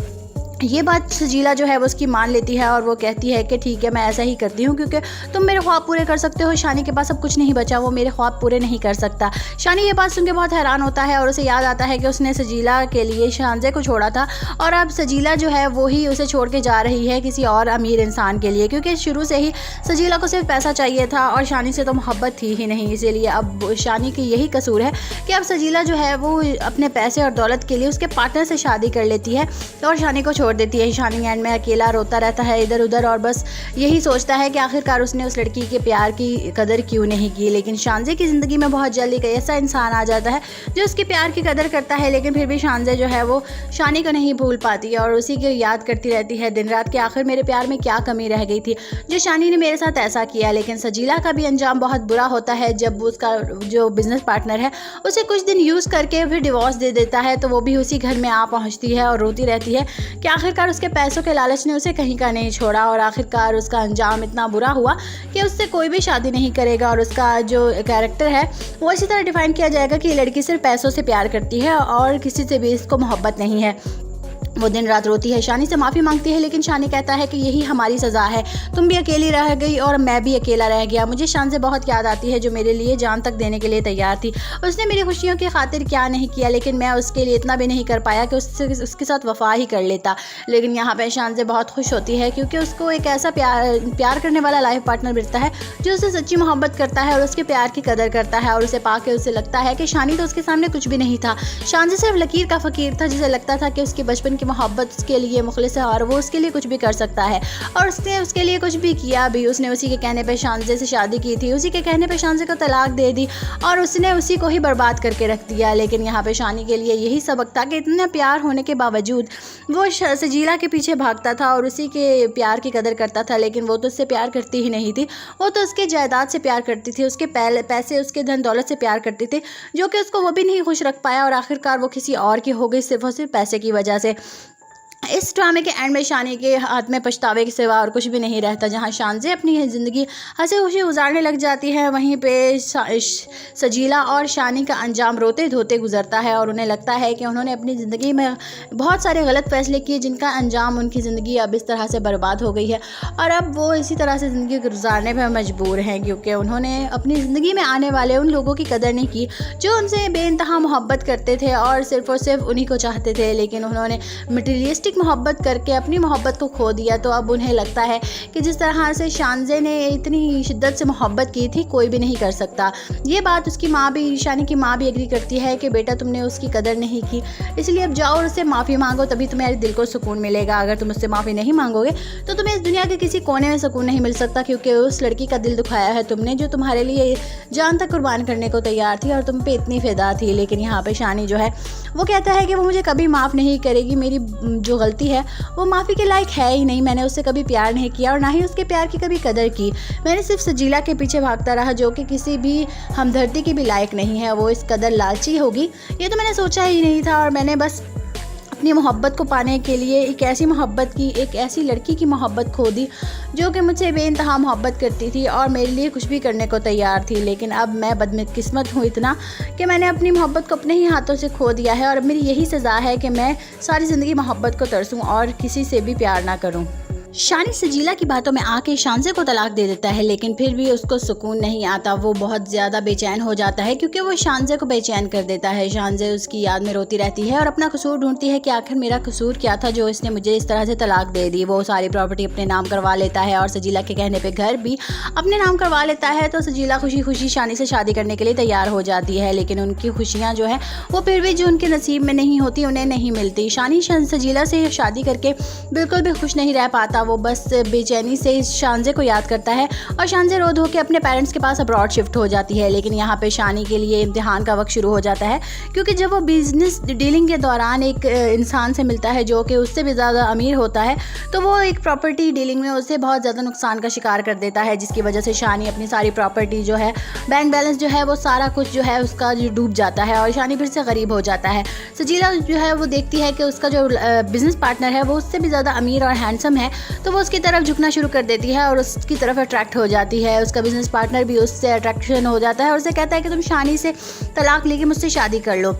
ये बात सजीला जो है वो उसकी मान लेती है और वो कहती है कि ठीक है मैं ऐसा ही करती हूँ क्योंकि तुम मेरे ख्वाब पूरे कर सकते हो, शानी के पास अब कुछ नहीं बचा, वो मेरे ख्वाब पूरे नहीं कर सकता। शानी ये बात सुन के बहुत हैरान होता है और उसे याद आता है कि उसने सजीला के लिए शानजे को छोड़ा था और अब सजीला जो है वो ही उसे छोड़ के जा रही है किसी और अमीर इंसान के लिए, क्योंकि शुरू से ही सजीला को सिर्फ पैसा चाहिए था और शानी से तो मोहब्बत थी ही नहीं। इसीलिए अब शानी की यही कसूर है कि अब सजीला जो है वो अपने पैसे और दौलत के लिए उसके पार्टनर से शादी कर लेती है और शानी को छोड़ देती है। शानी एंड में अकेला रोता रहता है इधर उधर और बस यही सोचता है कि आखिरकार उसने उस लड़की के प्यार की कदर क्यों नहीं की। लेकिन शानजे की ज़िंदगी में बहुत जल्दी कोई ऐसा इंसान आ जाता है जो उसके प्यार की कदर करता है, लेकिन फिर भी शानजे जो है वो शानी को नहीं भूल पाती और उसी की याद करती रहती है दिन रात कि आखिर मेरे प्यार में क्या कमी रह गई थी जो शानी ने मेरे साथ ऐसा किया। लेकिन सजीला का भी अंजाम बहुत बुरा होता है जब उसका जो बिजनेस पार्टनर है उसे कुछ दिन यूज़ करके फिर डिवोर्स दे देता है, तो वो भी उसी घर में आ पहुँचती है और रोती रहती है कि आखिरकार उसके पैसों के लालच ने उसे कहीं का नहीं छोड़ा और आखिरकार उसका अंजाम इतना बुरा हुआ कि उससे कोई भी शादी नहीं करेगा और उसका जो कैरेक्टर है वो इसी तरह डिफाइन किया जाएगा कि ये लड़की सिर्फ पैसों से प्यार करती है और किसी से भी इसको मोहब्बत नहीं है। वो दिन रात रोती है, शानी से माफ़ी मांगती है, लेकिन शानी कहता है कि यही हमारी सज़ा है, तुम भी अकेली रह गई और मैं भी अकेला रह गया। मुझे शान से बहुत याद आती है जो मेरे लिए जान तक देने के लिए तैयार थी। उसने मेरी खुशियों की खातिर क्या नहीं किया, लेकिन मैं उसके लिए इतना भी नहीं कर पाया कि उसके साथ वफा ही कर लेता। लेकिन यहाँ पर शान से बहुत खुश होती है क्योंकि उसको एक ऐसा प्यार करने वाला लाइफ पार्टनर मिलता है जो उससे सच्ची मोहब्बत करता है और उसके प्यार की कदर करता है। और उसे पाके उसे लगता है कि शानी तो उसके सामने कुछ भी नहीं था, शान से सिर्फ लकीर का फ़कीर था जिसे लगता था कि उसकी बचपन की मोहब्बत उसके लिए मुखलिस है और वो उसके लिए कुछ भी कर सकता है। और उसने उसके लिए कुछ भी किया भी। उसने उसी के कहने पे शानजे से शादी की थी, उसी के कहने पे शानजे को तलाक दे दी और उसने उसी को ही बर्बाद करके रख दिया। लेकिन यहाँ पे शानी के लिए यही सबक था कि इतना प्यार होने के बावजूद वो सजीला के पीछे भागता था और उसी के प्यार की कदर करता था, लेकिन वो तो उससे प्यार करती ही नहीं थी, वो तो उसके जायदाद से प्यार करती थी, उसके पैसे उसके धन दौलत से प्यार करती थी, जो कि उसको वो भी नहीं खुश रख पाया और आखिरकार वो किसी और की हो गई सिर्फ और सिर्फ पैसे की वजह से। इस ड्रामे के एंड में शानी के हाथ में पछतावे के सिवा और कुछ भी नहीं रहता। जहां शानजे अपनी ज़िंदगी हंसी खुशी गुजारने लग जाती है, वहीं पे सजीला और शानी का अंजाम रोते धोते गुजरता है और उन्हें लगता है कि उन्होंने अपनी ज़िंदगी में बहुत सारे गलत फैसले किए जिनका अंजाम उनकी ज़िंदगी अब इस तरह से बर्बाद हो गई है और अब वो इसी तरह से ज़िंदगी गुजारने पर मजबूर हैं, क्योंकि उन्होंने अपनी ज़िंदगी में आने वाले उन लोगों की कदर नहीं की जो उनसे बेइंतहा मोहब्बत करते थे और सिर्फ उन्हीं को चाहते थे। लेकिन उन्होंने मटीरियलिस्टिक मोहब्बत करके अपनी मोहब्बत को खो दिया। तो अब उन्हें लगता है कि जिस तरह से शानजे ने इतनी शिद्दत से मोहब्बत की थी कोई भी नहीं कर सकता। ये बात उसकी माँ भी, शानी की माँ भी एग्री करती है कि बेटा तुमने उसकी कदर नहीं की, इसलिए अब जाओ और उससे माफ़ी मांगो, तभी तुम्हारे दिल को सुकून मिलेगा। अगर तुम उससे माफ़ी नहीं मांगोगे तो तुम्हें इस दुनिया के किसी कोने में सुकून नहीं मिल सकता, क्योंकि उस लड़की का दिल दुखाया है तुमने जो तुम्हारे लिए जान तक कुर्बान करने को तैयार थी और तुम पे इतनी फिदा थी। लेकिन यहाँ पे शानी जो है वो कहता है कि वो मुझे कभी माफ़ नहीं करेगी, मेरी जो गलती है वो माफ़ी के लायक है ही नहीं। मैंने उससे कभी प्यार नहीं किया और ना ही उसके प्यार की कभी कदर की। मैंने सिर्फ सजीला के पीछे भागता रहा जो कि किसी भी हमदर्दी के भी लायक नहीं है। वो इस कदर लालची होगी ये तो मैंने सोचा ही नहीं था और मैंने बस अपनी मोहब्बत को पाने के लिए एक ऐसी लड़की की मोहब्बत खो दी जो कि मुझसे बेइंतहा मोहब्बत करती थी और मेरे लिए कुछ भी करने को तैयार थी। लेकिन अब मैं बदकिस्मत हूँ इतना कि मैंने अपनी मोहब्बत को अपने ही हाथों से खो दिया है और अब मेरी यही सज़ा है कि मैं सारी ज़िंदगी मोहब्बत को तरसूं और किसी से भी प्यार ना करूँ। शानी सजीला की बातों में आके शानजे को तलाक दे देता है, लेकिन फिर भी उसको सुकून नहीं आता। वो बहुत ज़्यादा बेचैन हो जाता है क्योंकि वो शानजे को बेचैन कर देता है। शानजे उसकी याद में रोती रहती है और अपना कसूर ढूंढती है कि आखिर मेरा कसूर क्या था जो इसने मुझे इस तरह से तलाक दे दी। वो सारी प्रॉपर्टी अपने नाम करवा लेता है और सजीला के कहने पर घर भी अपने नाम करवा लेता है। तो सजीला खुशी खुशी शानी से शादी करने के लिए तैयार हो जाती है, लेकिन उनकी खुशियाँ जो है वो फिर भी जो उनके नसीब में नहीं होती उन्हें नहीं मिलती। शानी सजीला से शादी करके बिल्कुल भी खुश नहीं रह पाता। वो बस बेचैनी से शानजे को याद करता है और शानजे रो धो के अपने पेरेंट्स के पास अब्रॉड शिफ्ट हो जाती है। लेकिन यहाँ पे शानी के लिए इम्तिहान का वक्त शुरू हो जाता है, क्योंकि जब वो बिजनेस डीलिंग के दौरान एक इंसान से मिलता है जो कि उससे भी ज़्यादा अमीर होता है, तो वो एक प्रॉपर्टी डीलिंग में उससे बहुत ज़्यादा नुकसान का शिकार कर देता है, जिसकी वजह से शानी अपनी सारी प्रॉपर्टी जो है, बैंक बैलेंस जो है, वो सारा कुछ जो है उसका डूब जाता है और शानी फिर से गरीब हो जाता है। सजीला जो है वो देखती है कि उसका जो बिज़नेस पार्टनर है वो उससे भी ज़्यादा अमीर और हैंडसम है, तो वो उसकी तरफ झुकना शुरू कर देती है और उसकी तरफ अट्रैक्ट हो जाती है। उसका बिजनेस पार्टनर भी उससे अट्रैक्शन हो जाता है और उसे कहता है कि तुम शानी से तलाक लेके मुझसे शादी कर लो।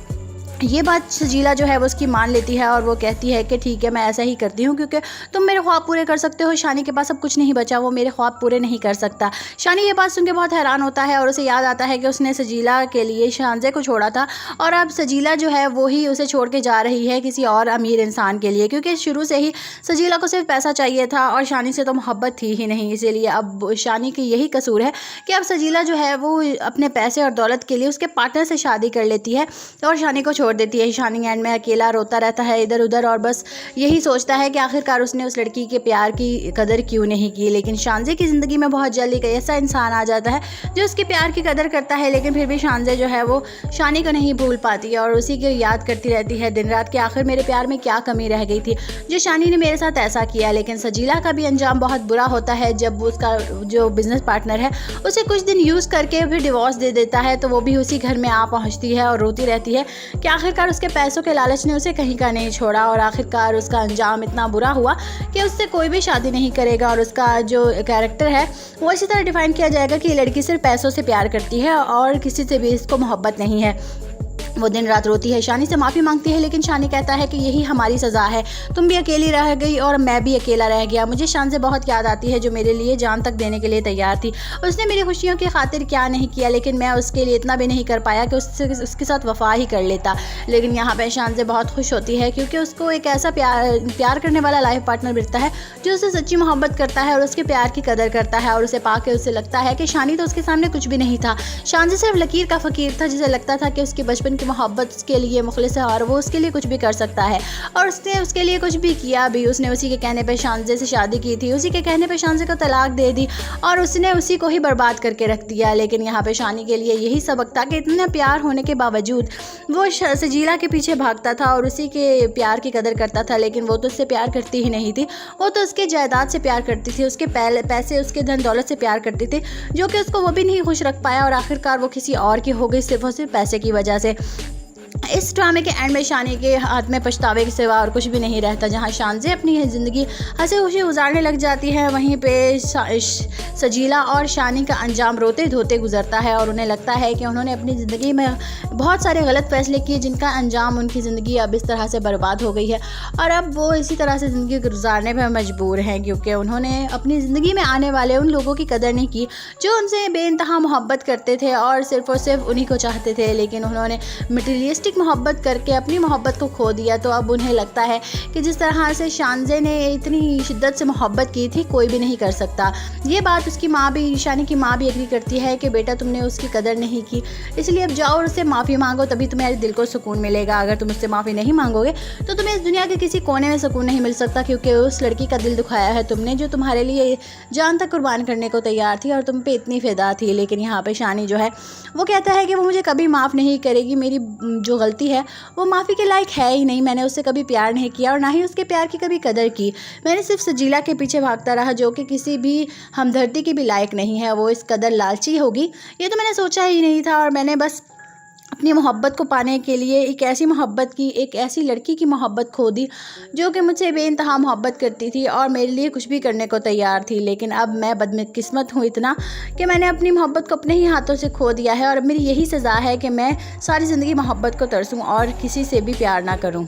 ये बात सजीला जो है वो उसकी मान लेती है और वो कहती है कि ठीक है मैं ऐसा ही करती हूँ, क्योंकि तुम मेरे ख्वाब पूरे कर सकते हो, शानी के पास अब कुछ नहीं बचा, वो मेरे ख्वाब पूरे नहीं कर सकता। शानी ये बात सुन के बहुत हैरान होता है और उसे याद आता है कि उसने सजीला के लिए शानजे को छोड़ा था और अब सजीला जो है वो ही उसे छोड़ के जा रही है किसी और अमीर इंसान के लिए, क्योंकि शुरू से ही सजीला को सिर्फ पैसा चाहिए था और शानी से तो मोहब्बत थी ही नहीं। इसीलिए अब शानी की यही कसूर है कि अब सजीला जो है वो अपने पैसे और दौलत के लिए उसके पार्टनर से शादी कर लेती है और शानी को छोड़ देती है। शानी एंड में अकेला रोता रहता है इधर उधर और बस यही सोचता है कि आखिरकार उसने उस लड़की के प्यार की कदर क्यों नहीं की। लेकिन शानजे की ज़िंदगी में बहुत जल्दी एक ऐसा इंसान आ जाता है जो उसके प्यार की कदर करता है, लेकिन फिर भी शानजे जो है वो शानी को नहीं भूल पाती और उसी को याद करती रहती है दिन रात कि आखिर मेरे प्यार में क्या कमी रह गई थी जो शानी ने मेरे साथ ऐसा किया। लेकिन सजीला का भी अंजाम बहुत बुरा होता है जब उसका जो बिजनेस पार्टनर है उसे कुछ दिन यूज़ करके फिर डिवोर्स दे देता है, तो वो भी उसी घर में आ पहुँचती है और रोती रहती है कि आखिरकार उसके पैसों के लालच ने उसे कहीं का नहीं छोड़ा और आखिरकार उसका अंजाम इतना बुरा हुआ कि उससे कोई भी शादी नहीं करेगा और उसका जो कैरेक्टर है वो इसी तरह डिफाइन किया जाएगा कि ये लड़की सिर्फ पैसों से प्यार करती है और किसी से भी इसको मोहब्बत नहीं है। वो दिन रात रोती है, शानी से माफ़ी मांगती है, लेकिन शानी कहता है कि यही हमारी सज़ा है, तुम भी अकेली रह गई और मैं भी अकेला रह गया। मुझे शान से बहुत याद आती है जो मेरे लिए जान तक देने के लिए तैयार थी। उसने मेरी खुशियों की खातिर क्या नहीं किया, लेकिन मैं उसके लिए इतना भी नहीं कर पाया कि उसके साथ वफा ही कर लेता। लेकिन यहाँ पर शान से बहुत खुश होती है क्योंकि उसको एक ऐसा प्यार करने वाला लाइफ पार्टनर मिलता है जो उससे सच्ची मोहब्बत करता है और उसके प्यार की कदर करता है। और उसे पाके उसे लगता है कि शानी तो उसके सामने कुछ भी नहीं था, शान से सिर्फ लकीर का फ़कीर था जिसे लगता था कि उसके बचपन की मोहब्बत के लिए मुखलिस है और वो उसके लिए कुछ भी कर सकता है। और उसने उसके लिए कुछ भी किया भी। उसने उसी के कहने पे शानजे से शादी की थी, उसी के कहने पे शानजे को तलाक दे दी और उसने उसी को ही बर्बाद करके रख दिया। लेकिन यहाँ पे शानी के लिए यही सबक था कि इतना प्यार होने के बावजूद वो सजीला के पीछे भागता था और उसी के प्यार की कदर करता था, लेकिन वो तो उससे प्यार करती ही नहीं थी, वो तो उसके जायदाद से प्यार करती थी, उसके पैसे, उसके धन दौलत से प्यार करती थी, जो कि उसको वो भी नहीं खुश रख पाया और आखिरकार वो किसी और की हो गई सिर्फ और सिर्फ पैसे की वजह से। इस ड्रामे के एंड में शानी के हाथ में पछतावे के सिवा और कुछ भी नहीं रहता। जहां शानजे अपनी ज़िंदगी हंसी खुशी गुजारने लग जाती है, वहीं पे सजीला और शानी का अंजाम रोते धोते गुजरता है और उन्हें लगता है कि उन्होंने अपनी ज़िंदगी में बहुत सारे गलत फैसले किए जिनका अंजाम उनकी ज़िंदगी अब इस तरह से बर्बाद हो गई है और अब वो इसी तरह से ज़िंदगी गुजारने पर मजबूर हैं क्योंकि उन्होंने अपनी ज़िंदगी में आने वाले उन लोगों की कदर नहीं की जो उनसे बेइंतहा मोहब्बत करते थे और सिर्फ उन्हीं को चाहते थे। लेकिन उन्होंने मटीरियलिस्टिक मोहब्बत करके अपनी मोहब्बत को खो दिया। तो अब उन्हें लगता है कि जिस तरह से शानजे ने इतनी शिद्दत से मोहब्बत की थी कोई भी नहीं कर सकता। ये बात उसकी माँ भी, शानी की माँ भी एग्री करती है कि बेटा तुमने उसकी कदर नहीं की, इसलिए अब जाओ और उससे माफ़ी मांगो, तभी तुम्हारे दिल को सुकून मिलेगा। अगर तुम उससे माफ़ी नहीं मांगोगे तो तुम्हें इस दुनिया के किसी कोने में सुकून नहीं मिल सकता क्योंकि उस लड़की का दिल दुखाया है तुमने जो तुम्हारे लिए जान तक कुर्बान करने को तैयार थी और तुम पे इतनी फ़िदा थी। लेकिन यहाँ पे शानी जो है वो कहता है कि वो मुझे कभी माफ़ नहीं करेगी, मेरी जो गलती है वो माफ़ी के लायक है ही नहीं। मैंने उससे कभी प्यार नहीं किया और ना ही उसके प्यार की कभी कदर की। मैंने सिर्फ सजीला के पीछे भागता रहा जो कि किसी भी हमदर्दी की भी लायक नहीं है। वो इस कदर लालची होगी ये तो मैंने सोचा ही नहीं था और मैंने बस अपनी मोहब्बत को पाने के लिए एक ऐसी लड़की की मोहब्बत खो दी जो कि मुझसे बेइंतहा मोहब्बत करती थी और मेरे लिए कुछ भी करने को तैयार थी। लेकिन अब मैं बदकिस्मत हूँ इतना कि मैंने अपनी मोहब्बत को अपने ही हाथों से खो दिया है और अब मेरी यही सज़ा है कि मैं सारी ज़िंदगी मोहब्बत को तरसूं और किसी से भी प्यार ना करूँ।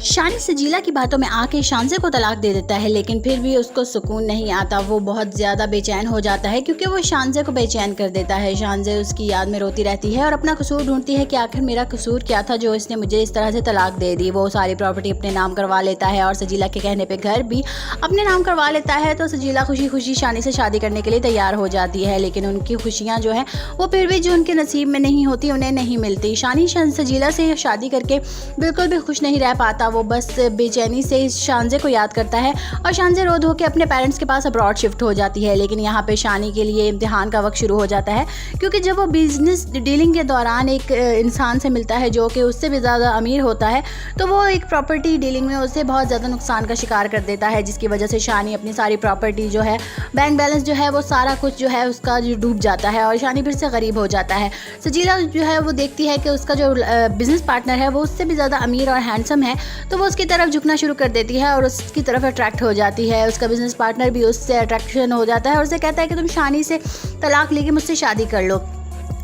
शानी सजीला की बातों में आके शानजे को तलाक दे देता है लेकिन फिर भी उसको सुकून नहीं आता। वो बहुत ज़्यादा बेचैन हो जाता है क्योंकि वो शानजे को बेचैन कर देता है। शानजे उसकी याद में रोती रहती है और अपना कसूर ढूंढती है कि आखिर मेरा कसूर क्या था जो इसने मुझे इस तरह से तलाक दे दी। वो सारी प्रॉपर्टी अपने नाम करवा लेता है और सजीला के कहने पर घर भी अपने नाम करवा लेता है। तो सजीला खुशी खुशी शानी से शादी करने के लिए तैयार हो जाती है लेकिन उनकी खुशियाँ जो है वो फिर भी जो उनके नसीब में नहीं होती उन्हें नहीं मिलती। शानी सजीला से शादी करके बिल्कुल भी खुश नहीं रह पाता। वो बस बेचैनी से शानजे को याद करता है और शानजे रो धो के अपने पेरेंट्स के पास अब्रॉड शिफ्ट हो जाती है। लेकिन यहाँ पे शानी के लिए इम्तिहान का वक्त शुरू हो जाता है क्योंकि जब वो बिजनेस डीलिंग के दौरान एक इंसान से मिलता है जो कि उससे भी ज़्यादा अमीर होता है तो वो एक प्रॉपर्टी डीलिंग में उससे बहुत ज़्यादा नुकसान का शिकार कर देता है जिसकी वजह से शानी अपनी सारी प्रॉपर्टी जो है, बैंक बैलेंस जो है वो सारा कुछ जो है उसका जो डूब जाता है और शानी फिर से गरीब हो जाता है। सजीला जो है वो देखती है कि उसका जो बिज़नेस पार्टनर है वो उससे भी ज़्यादा अमीर और हैंडसम है तो वो उसकी तरफ झुकना शुरू कर देती है और उसकी तरफ अट्रैक्ट हो जाती है। उसका बिजनेस पार्टनर भी उससे अट्रैक्शन हो जाता है और उसे कहता है कि तुम शानी से तलाक लेके मुझसे शादी कर लो।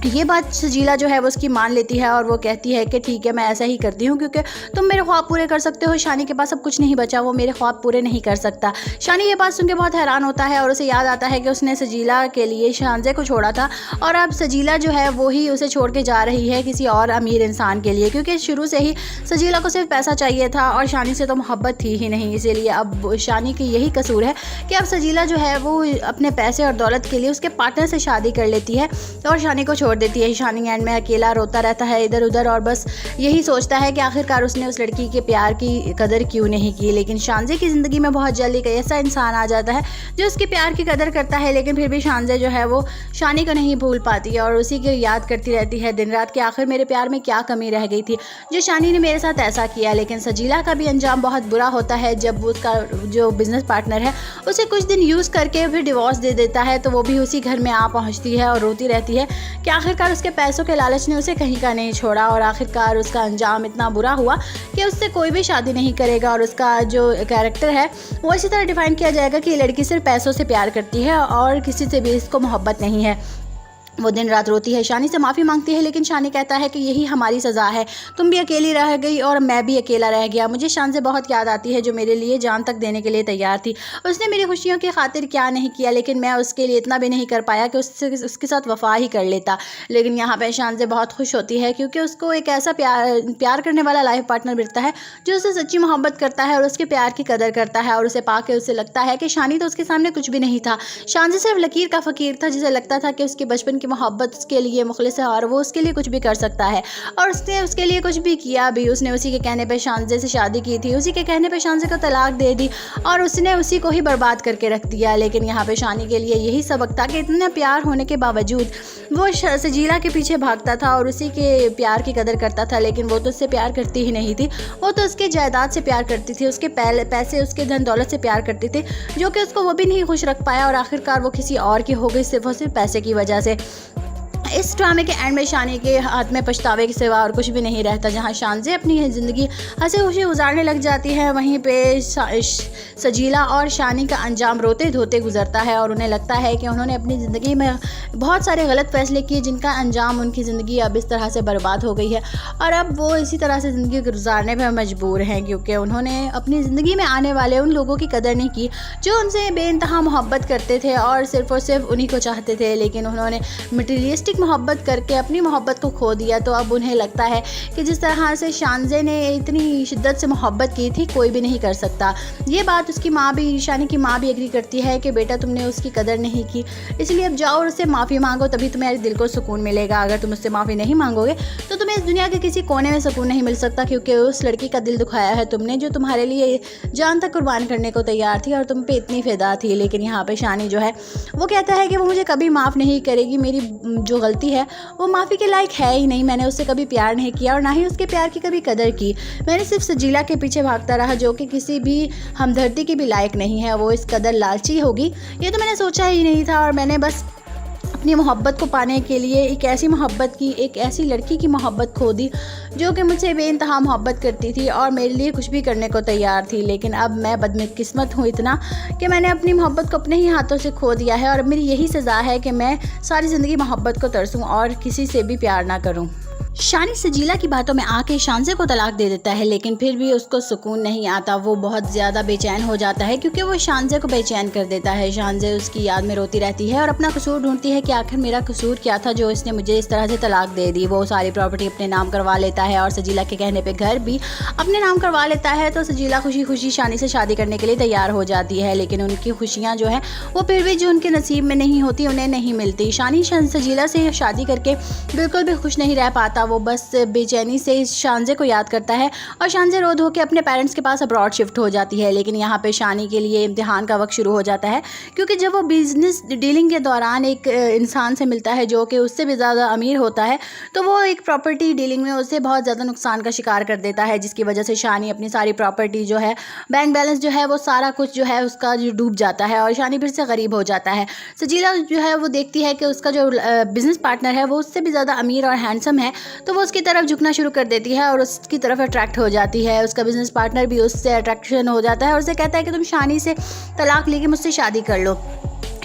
ये बात सजीला जो है वो उसकी मान लेती है और वो कहती है कि ठीक है मैं ऐसा ही करती हूँ क्योंकि तुम मेरे ख्वाब पूरे कर सकते हो। शानी के पास अब कुछ नहीं बचा, वो मेरे ख्वाब पूरे नहीं कर सकता। शानी ये बात सुन के बहुत हैरान होता है और उसे याद आता है कि उसने सजीला के लिए शानजे को छोड़ा था और अब सजीला जो है वो ही उसे छोड़ के जा रही है किसी और अमीर इंसान के लिए क्योंकि शुरू से ही सजीला को सिर्फ पैसा चाहिए था और शानी से तो मोहब्बत थी ही नहीं। इसीलिए अब शानी की यही कसूर है कि अब सजीला जो है वो अपने पैसे और दौलत के लिए उसके पार्टनर से शादी कर लेती है और शानी को छोड़ देती है। शानी एंड में अकेला रोता रहता है इधर उधर और बस यही सोचता है कि आखिरकार उसने उस लड़की के प्यार की कदर क्यों नहीं की। लेकिन शानजे की ज़िंदगी में बहुत जल्दी कोई ऐसा इंसान आ जाता है जो उसके प्यार की कदर करता है लेकिन फिर भी शानजे जो है वो शानी को नहीं भूल पाती और उसी की याद करती रहती है दिन रात कि आखिर मेरे प्यार में क्या कमी रह गई थी जो शानी ने मेरे साथ ऐसा किया। लेकिन सजीला का भी अंजाम बहुत बुरा होता है जब उसका जो बिज़नेस पार्टनर है उसे कुछ दिन यूज़ करके फिर डिवोर्स दे देता है तो वो भी उसी घर में आ पहुँचती है और रोती रहती है कि आखिरकार उसके पैसों के लालच ने उसे कहीं का नहीं छोड़ा और आखिरकार उसका अंजाम इतना बुरा हुआ कि उससे कोई भी शादी नहीं करेगा और उसका जो कैरेक्टर है वो इसी तरह डिफाइन किया जाएगा कि ये लड़की सिर्फ पैसों से प्यार करती है और किसी से भी इसको मोहब्बत नहीं है। वो दिन रात रोती है, शानी से माफ़ी मांगती है लेकिन शानी कहता है कि यही हमारी सज़ा है, तुम भी अकेली रह गई और मैं भी अकेला रह गया। मुझे शान से बहुत याद आती है जो मेरे लिए जान तक देने के लिए तैयार थी। उसने मेरी खुशियों की खातिर क्या नहीं किया लेकिन मैं उसके लिए इतना भी नहीं कर पाया कि उसके साथ वफा ही कर लेता। लेकिन यहाँ पर शान से बहुत खुश होती है क्योंकि उसको एक ऐसा प्यार करने वाला लाइफ पार्टनर मिलता है जो उससे सच्ची मोहब्बत करता है और उसके प्यार की कदर करता है और उसे पाके उसे लगता है कि शानी तो उसके सामने कुछ भी नहीं था। शान से सिर्फ लकीर का फ़कीर था जिसे लगता था कि उसकी बचपन की मोहब्बत उसके लिए मुखलिस है और वो उसके लिए कुछ भी कर सकता है और उसने उसके लिए कुछ भी किया भी। उसने उसी के कहने पे शानजे से शादी की थी, उसी के कहने पे शानजे को तलाक दे दी और उसने उसी को ही बर्बाद करके रख दिया। लेकिन यहाँ पे शानी के लिए यही सबक था कि इतना प्यार होने के बावजूद वो सजीला के पीछे भागता था और उसी के प्यार की कदर करता था। लेकिन वो तो उससे प्यार करती ही नहीं थी, वो तो उसके जायदाद से प्यार करती थी, उसके पैसे उसके धन दौलत से प्यार करती थी जो कि उसको वो भी नहीं खुश रख पाया और आखिरकार वो किसी और की हो गई सिर्फ और सिर्फ पैसे की वजह से। इस ड्रामे के एंड में शानी के हाथ में पछतावे के सिवा और कुछ भी नहीं रहता। जहां शानजे अपनी ज़िंदगी हंसी खुशी गुजारने लग जाती है, वहीं पे सजीला और शानी का अंजाम रोते धोते गुजरता है और उन्हें लगता है कि उन्होंने अपनी ज़िंदगी में बहुत सारे गलत फैसले किए जिनका अंजाम उनकी ज़िंदगी अब इस तरह से बर्बाद हो गई है और अब वो इसी तरह से ज़िंदगी गुजारने पर मजबूर हैं, क्योंकि उन्होंने अपनी ज़िंदगी में आने वाले उन लोगों की कदर नहीं की जो उनसे बेइंतहा मोहब्बत करते थे और सिर्फ उन्हीं को चाहते थे। लेकिन उन्होंने मटीरियलिस्टिक मोहब्बत करके अपनी मोहब्बत को खो दिया। तो अब उन्हें लगता है कि जिस तरह से शानजे ने इतनी शिद्दत से मोहब्बत की थी कोई भी नहीं कर सकता। ये बात उसकी माँ भी, शानी की माँ भी एग्री करती है कि बेटा तुमने उसकी कदर नहीं की, इसलिए अब जाओ और उससे माफ़ी मांगो, तभी तुम्हारे दिल को सुकून मिलेगा। अगर तुम उससे माफ़ी नहीं मांगोगे तो तुम्हें इस दुनिया के किसी कोने में सुकून नहीं मिल सकता, क्योंकि उस लड़की का दिल दुखाया है तुमने जो तुम्हारे लिए जान तक कुर्बान करने को तैयार थी और तुम पे इतनी फ़िदा थी। लेकिन यहाँ पे शानी जो है वो कहता है कि वो मुझे कभी माफ़ नहीं करेगी, मेरी जो गलती है वो माफ़ी के लायक है ही नहीं, मैंने उससे कभी प्यार नहीं किया और ना ही उसके प्यार की कभी कदर की, मैंने सिर्फ सजीला के पीछे भागता रहा जो कि किसी भी हमदर्दी के भी लायक नहीं है, वो इस कदर लालची होगी ये तो मैंने सोचा ही नहीं था और मैंने बस अपनी मोहब्बत को पाने के लिए एक ऐसी लड़की की मोहब्बत खो दी जो कि मुझसे बेइंतहा मोहब्बत करती थी और मेरे लिए कुछ भी करने को तैयार थी। लेकिन अब मैं बदकिस्मत हूँ इतना कि मैंने अपनी मोहब्बत को अपने ही हाथों से खो दिया है और मेरी यही सज़ा है कि मैं सारी ज़िंदगी मोहब्बत को तरसूं और किसी से भी प्यार ना करूँ। शानी सजीला की बातों में आके शानजे को तलाक दे देता है, लेकिन फिर भी उसको सुकून नहीं आता। वो बहुत ज़्यादा बेचैन हो जाता है क्योंकि वो शानजे को बेचैन कर देता है। शानजे उसकी याद में रोती रहती है और अपना कसूर ढूंढती है कि आखिर मेरा कसूर क्या था जो इसने मुझे इस तरह से तलाक दे दी। वो सारी प्रॉपर्टी अपने नाम करवा लेता है और सजीला के कहने पर घर भी अपने नाम करवा लेता है। तो सजीला खुशी खुशी शानी से शादी करने के लिए तैयार हो जाती है, लेकिन उनकी खुशियाँ जो है वो फिर भी जो उनके नसीब में नहीं होती उन्हें नहीं मिलती। शानी सजीला से शादी करके बिल्कुल भी खुश नहीं रह पाता, वो बस बेचैनी से शानजे को याद करता है और शानजे रो धो के अपने पेरेंट्स के पास अब्रॉड शिफ्ट हो जाती है। लेकिन यहाँ पे शानी के लिए इम्तिहान का वक्त शुरू हो जाता है, क्योंकि जब वो बिजनेस डीलिंग के दौरान एक इंसान से मिलता है जो कि उससे भी ज़्यादा अमीर होता है, तो वो एक प्रॉपर्टी डीलिंग में उससे बहुत ज़्यादा नुकसान का शिकार कर देता है, जिसकी वजह से शानी अपनी सारी प्रॉपर्टी जो है, बैंक बैलेंस जो है, वो सारा कुछ जो है उसका जो डूब जाता है और शानी फिर से गरीब हो जाता है। सजीला जो है वो देखती है कि उसका जो बिज़नेस पार्टनर है वो उससे भी ज़्यादा अमीर और हैंडसम है, तो वो उसकी तरफ झुकना शुरू कर देती है और उसकी तरफ अट्रैक्ट हो जाती है। उसका बिजनेस पार्टनर भी उससे अट्रैक्शन हो जाता है और उसे कहता है कि तुम शानी से तलाक लेके मुझसे शादी कर लो।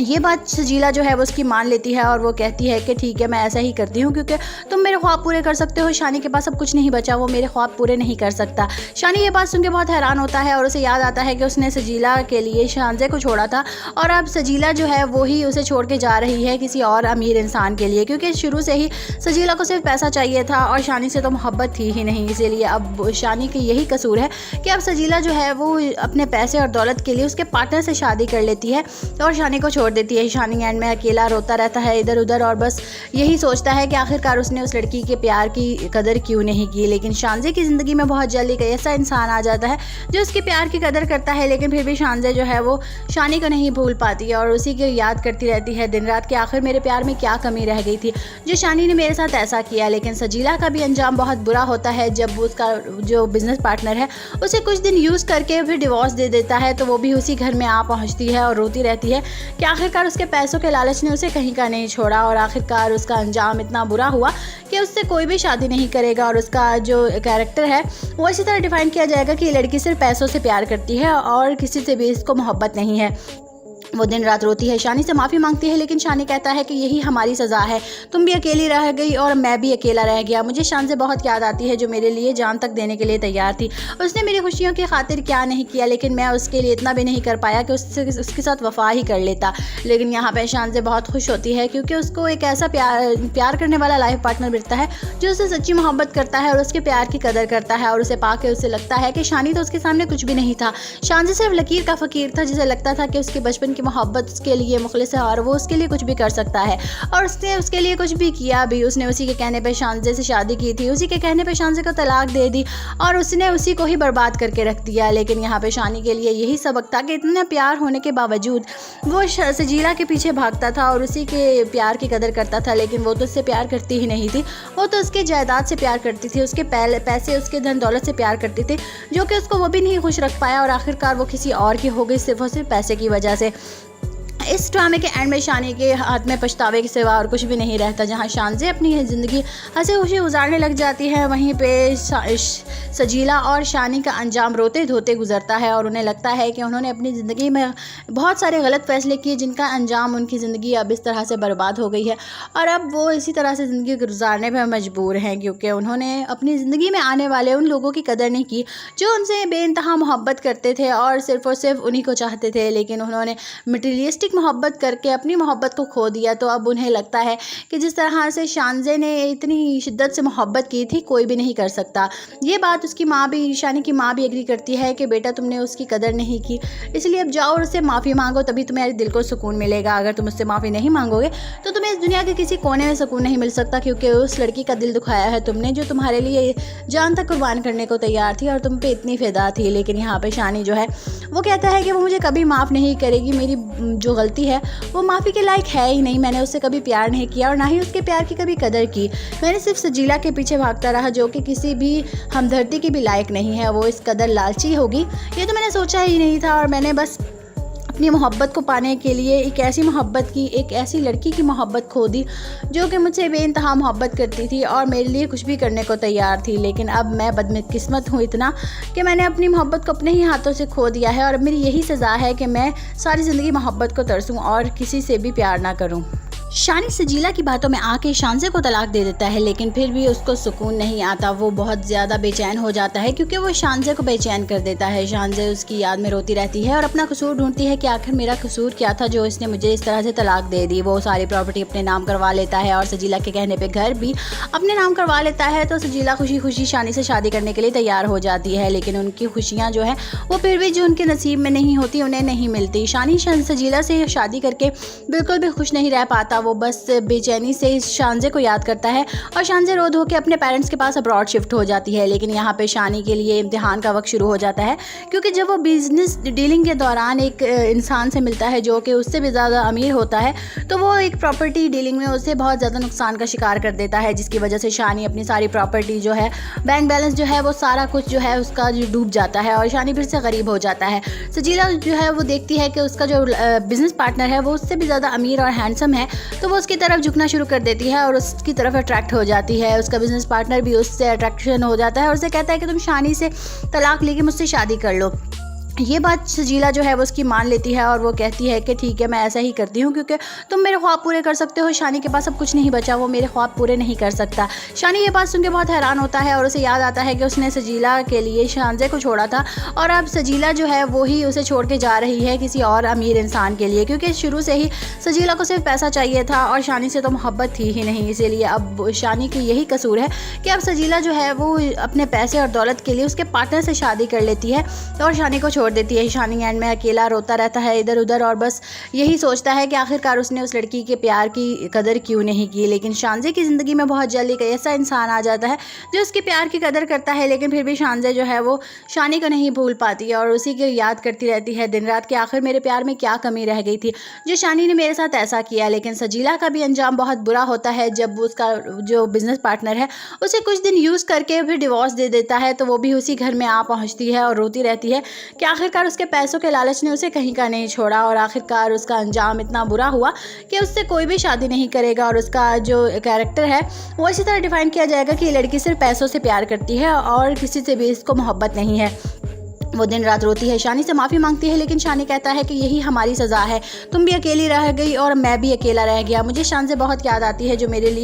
ये बात सजीला जो है वो उसकी मान लेती है और वो कहती है कि ठीक है मैं ऐसा ही करती हूँ, क्योंकि तुम मेरे ख्वाब पूरे कर सकते हो, शानी के पास अब कुछ नहीं बचा, वो मेरे ख्वाब पूरे नहीं कर सकता। शानी ये बात सुन के बहुत हैरान होता है और उसे याद आता है कि उसने सजीला के लिए शानजे को छोड़ा था और अब सजीला जो है वो ही उसे छोड़ के जा रही है किसी और अमीर इंसान के लिए, क्योंकि शुरू से ही सजीला को सिर्फ पैसा चाहिए था और शानी से तो मोहब्बत थी ही नहीं। इसीलिए अब शानी की यही कसूर है कि अब सजीला जो है वो अपने पैसे और दौलत के लिए उसके पार्टनर से शादी कर लेती है और शानी को छोड़ देती है। शानी एंड में अकेला रोता रहता है इधर उधर और बस यही सोचता है कि आखिरकार उसने उस लड़की के प्यार की कदर क्यों नहीं की। लेकिन शानजे की ज़िंदगी में बहुत जल्दी एक ऐसा इंसान आ जाता है जो उसके प्यार की कदर करता है, लेकिन फिर भी शानजे जो है वो शानी को नहीं भूल पाती और उसी की याद करती रहती है दिन रात कि आखिर मेरे प्यार में क्या कमी रह गई थी जो शानी ने मेरे साथ ऐसा किया। लेकिन सजीला का भी अंजाम बहुत बुरा होता है जब उसका जो बिज़नेस पार्टनर है उसे कुछ दिन यूज़ करके फिर डिवोर्स दे देता है, तो वो भी उसी घर में आ पहुँचती है और रोती रहती है कि आखिरकार उसके पैसों के लालच ने उसे कहीं का नहीं छोड़ा और आखिरकार उसका अंजाम इतना बुरा हुआ कि उससे कोई भी शादी नहीं करेगा और उसका जो कैरेक्टर है वो इसी तरह डिफाइन किया जाएगा कि ये लड़की सिर्फ पैसों से प्यार करती है और किसी से भी इसको मोहब्बत नहीं है। वो दिन रात रोती है, शानी से माफ़ी मांगती है, लेकिन शानी कहता है कि यही हमारी सज़ा है, तुम भी अकेली रह गई और मैं भी अकेला रह गया। मुझे शान से बहुत याद आती है जो मेरे लिए जान तक देने के लिए तैयार थी। उसने मेरी खुशियों की खातिर क्या नहीं किया, लेकिन मैं उसके लिए इतना भी नहीं कर पाया कि उसके साथ वफा ही कर लेता। लेकिन यहाँ पर शान से बहुत खुश होती है क्योंकि उसको एक ऐसा प्यार करने वाला लाइफ पार्टनर मिलता है जो उससे सच्ची मोहब्बत करता है और उसके प्यार की कदर करता है। और उसे पाके उसे लगता है कि शानी तो उसके सामने कुछ भी नहीं था, शान से सिर्फ लकीर का फ़कीर था जिसे लगता था कि उसके बचपन की मोहब्बत उसके लिए मुखलिस है और वो उसके लिए कुछ भी कर सकता है। और उसने उसके लिए कुछ भी किया भी। उसने उसी के कहने पे शानजे से शादी की थी, उसी के कहने पे शानजे को तलाक दे दी और उसने उसी को ही बर्बाद करके रख दिया। लेकिन यहाँ पे शानी के लिए यही सबक था कि इतना प्यार होने के बावजूद वो सजीला के पीछे भागता था और उसी के प्यार की कदर करता था। लेकिन वो तो उससे प्यार करती ही नहीं थी, वो तो उसके जायदाद से प्यार करती थी, उसके पैसे, उसके धन दौलत से प्यार करती थी, जो कि उसको वो भी नहीं खुश रख पाया और आखिरकार वो किसी और की हो गई सिर्फ और सिर्फ पैसे की वजह से। इस ड्रामे के एंड में शानी के हाथ में पछतावे के सिवा और कुछ भी नहीं रहता। जहां शानजे अपनी ज़िंदगी हंसी खुशी गुजारने लग जाती है, वहीं पे सजीला और शानी का अंजाम रोते धोते गुजरता है और उन्हें लगता है कि उन्होंने अपनी ज़िंदगी में बहुत सारे गलत फैसले किए जिनका अंजाम उनकी ज़िंदगी अब इस तरह से बर्बाद हो गई है और अब वो इसी तरह से ज़िंदगी गुजारने में मजबूर हैं, क्योंकि उन्होंने अपनी ज़िंदगी में आने वाले उन लोगों की कदर नहीं की जो उनसे बेइंतहा मोहब्बत करते थे और सिर्फ उन्हीं को चाहते थे। लेकिन उन्होंने मटीरियलिस्टिक मोहब्बत करके अपनी मोहब्बत को खो दिया। तो अब उन्हें लगता है कि जिस तरह से शानजे ने इतनी शिद्दत से मोहब्बत की थी कोई भी नहीं कर सकता। ये बात उसकी माँ भी, शानी की माँ भी एग्री करती है कि बेटा तुमने उसकी कदर नहीं की, इसलिए अब जाओ और उससे माफ़ी मांगो, तभी तुम्हारे दिल को सुकून मिलेगा। अगर तुम उससे माफ़ी नहीं मांगोगे तो तुम्हें इस दुनिया के किसी कोने में सुकून नहीं मिल सकता, क्योंकि उस लड़की का दिल दुखाया है तुमने जो तुम्हारे लिए जान तक कुर्बान करने को तैयार थी और तुम पे इतनी फ़िदा थी। लेकिन यहाँ पे शानी जो है वो कहता है कि वो मुझे कभी माफ़ नहीं करेगी, मेरी जो गलती है वो माफ़ी के लायक है ही नहीं। मैंने उससे कभी प्यार नहीं किया और ना ही उसके प्यार की कभी कदर की। मैंने सिर्फ सजीला के पीछे भागता रहा जो कि किसी भी हमदर्दी की भी लायक नहीं है। वो इस कदर लालची होगी ये तो मैंने सोचा ही नहीं था और मैंने बस अपनी मोहब्बत को पाने के लिए एक ऐसी लड़की की मोहब्बत खो दी जो कि मुझसे बेइंतहा मोहब्बत करती थी और मेरे लिए कुछ भी करने को तैयार थी। लेकिन अब मैं बदकिस्मत हूँ इतना कि मैंने अपनी मोहब्बत को अपने ही हाथों से खो दिया है और अब मेरी यही सज़ा है कि मैं सारी ज़िंदगी मोहब्बत को तरसूं और किसी से भी प्यार ना करूँ। शानी सजीला की बातों में आके शानजे को तलाक दे देता है, लेकिन फिर भी उसको सुकून नहीं आता। वो बहुत ज़्यादा बेचैन हो जाता है क्योंकि वो शानजे को बेचैन कर देता है। शानजे उसकी याद में रोती रहती है और अपना कसूर ढूंढती है कि आखिर मेरा कसूर क्या था जो इसने मुझे इस तरह से तलाक दे दी। वो सारी प्रॉपर्टी अपने नाम करवा लेता है और सजीला के कहने पर घर भी अपने नाम करवा लेता है। तो सजीला खुशी खुशी शानी से शादी करने के लिए तैयार हो जाती है, लेकिन उनकी खुशियाँ जो है वो फिर भी जो उनके नसीब में नहीं होती उन्हें नहीं मिलती। शानी सजीला से शादी करके बिल्कुल भी खुश नहीं रह पाता। वो बस बेचैनी से इस शानजे को याद करता है और शानजे रो धो के अपने पेरेंट्स के पास अब्रॉड शिफ्ट हो जाती है। लेकिन यहाँ पे शानी के लिए इम्तिहान का वक्त शुरू हो जाता है, क्योंकि जब वो बिजनेस डीलिंग के दौरान एक इंसान से मिलता है जो कि उससे भी ज़्यादा अमीर होता है, तो वो एक प्रॉपर्टी डीलिंग में उसे बहुत ज़्यादा नुकसान का शिकार कर देता है, जिसकी वजह से शानी अपनी सारी प्रॉपर्टी जो है, बैंक बैलेंस जो है, वो सारा कुछ जो है उसका डूब जाता है और शानी फिर से गरीब हो जाता है। सजीला जो है वो देखती है कि उसका जो बिज़नेस पार्टनर है वो उससे भी ज़्यादा अमीर और हैंडसम है, तो वो उसकी तरफ झुकना शुरू कर देती है और उसकी तरफ अट्रैक्ट हो जाती है। उसका बिजनेस पार्टनर भी उससे अट्रैक्शन हो जाता है और उसे कहता है कि तुम शानी से तलाक लेके मुझसे शादी कर लो। ये बात सजीला जो है वो उसकी मान लेती है और वो कहती है कि ठीक है मैं ऐसा ही करती हूँ, क्योंकि तुम मेरे ख्वाब पूरे कर सकते हो, शानी के पास अब कुछ नहीं बचा, वो मेरे ख्वाब पूरे नहीं कर सकता। शानी ये बात सुन के बहुत हैरान होता है और उसे याद आता है कि उसने सजीला के लिए शानजे को छोड़ा था और अब सजीला जो है वो ही उसे छोड़ के जा रही है किसी और अमीर इंसान के लिए, क्योंकि शुरू से ही सजीला को सिर्फ पैसा चाहिए था और शानी से तो मोहब्बत थी ही नहीं। इसीलिए अब शानी की यही कसूर है कि अब सजीला जो है वो अपने पैसे और दौलत के लिए उसके पार्टनर से शादी कर लेती है और शानी को छोड़ देती है। शानी एंड में अकेला रोता रहता है इधर उधर और बस यही सोचता है कि आखिरकार उसने उस लड़की के प्यार की कदर क्यों नहीं की। लेकिन शानजे की ज़िंदगी में बहुत जल्दी एक ऐसा इंसान आ जाता है जो उसके प्यार की कदर करता है, लेकिन फिर भी शानजे जो है वो शानी को नहीं भूल पाती और उसी की याद करती रहती है दिन रात कि आखिर मेरे प्यार में क्या कमी रह गई थी जो शानी ने मेरे साथ ऐसा किया। लेकिन सजीला का भी अंजाम बहुत बुरा होता है जब उसका जो बिजनेस पार्टनर है उसे कुछ दिन यूज़ करके फिर डिवोर्स दे देता है, तो वो भी उसी घर में आ पहुँचती है और रोती रहती है कि आखिरकार उसके पैसों के लालच ने उसे कहीं का नहीं छोड़ा और आखिरकार उसका अंजाम इतना बुरा हुआ कि उससे कोई भी शादी नहीं करेगा और उसका जो कैरेक्टर है वो इसी तरह डिफाइन किया जाएगा कि ये लड़की सिर्फ पैसों से प्यार करती है और किसी से भी इसको मोहब्बत नहीं है। वो दिन रात रोती है, शानी से माफ़ी मांगती है, लेकिन शानी कहता है कि यही हमारी सज़ा है, तुम भी अकेली रह गई और मैं भी अकेला रह गया। मुझे शान से बहुत याद आती है जो मेरे लिए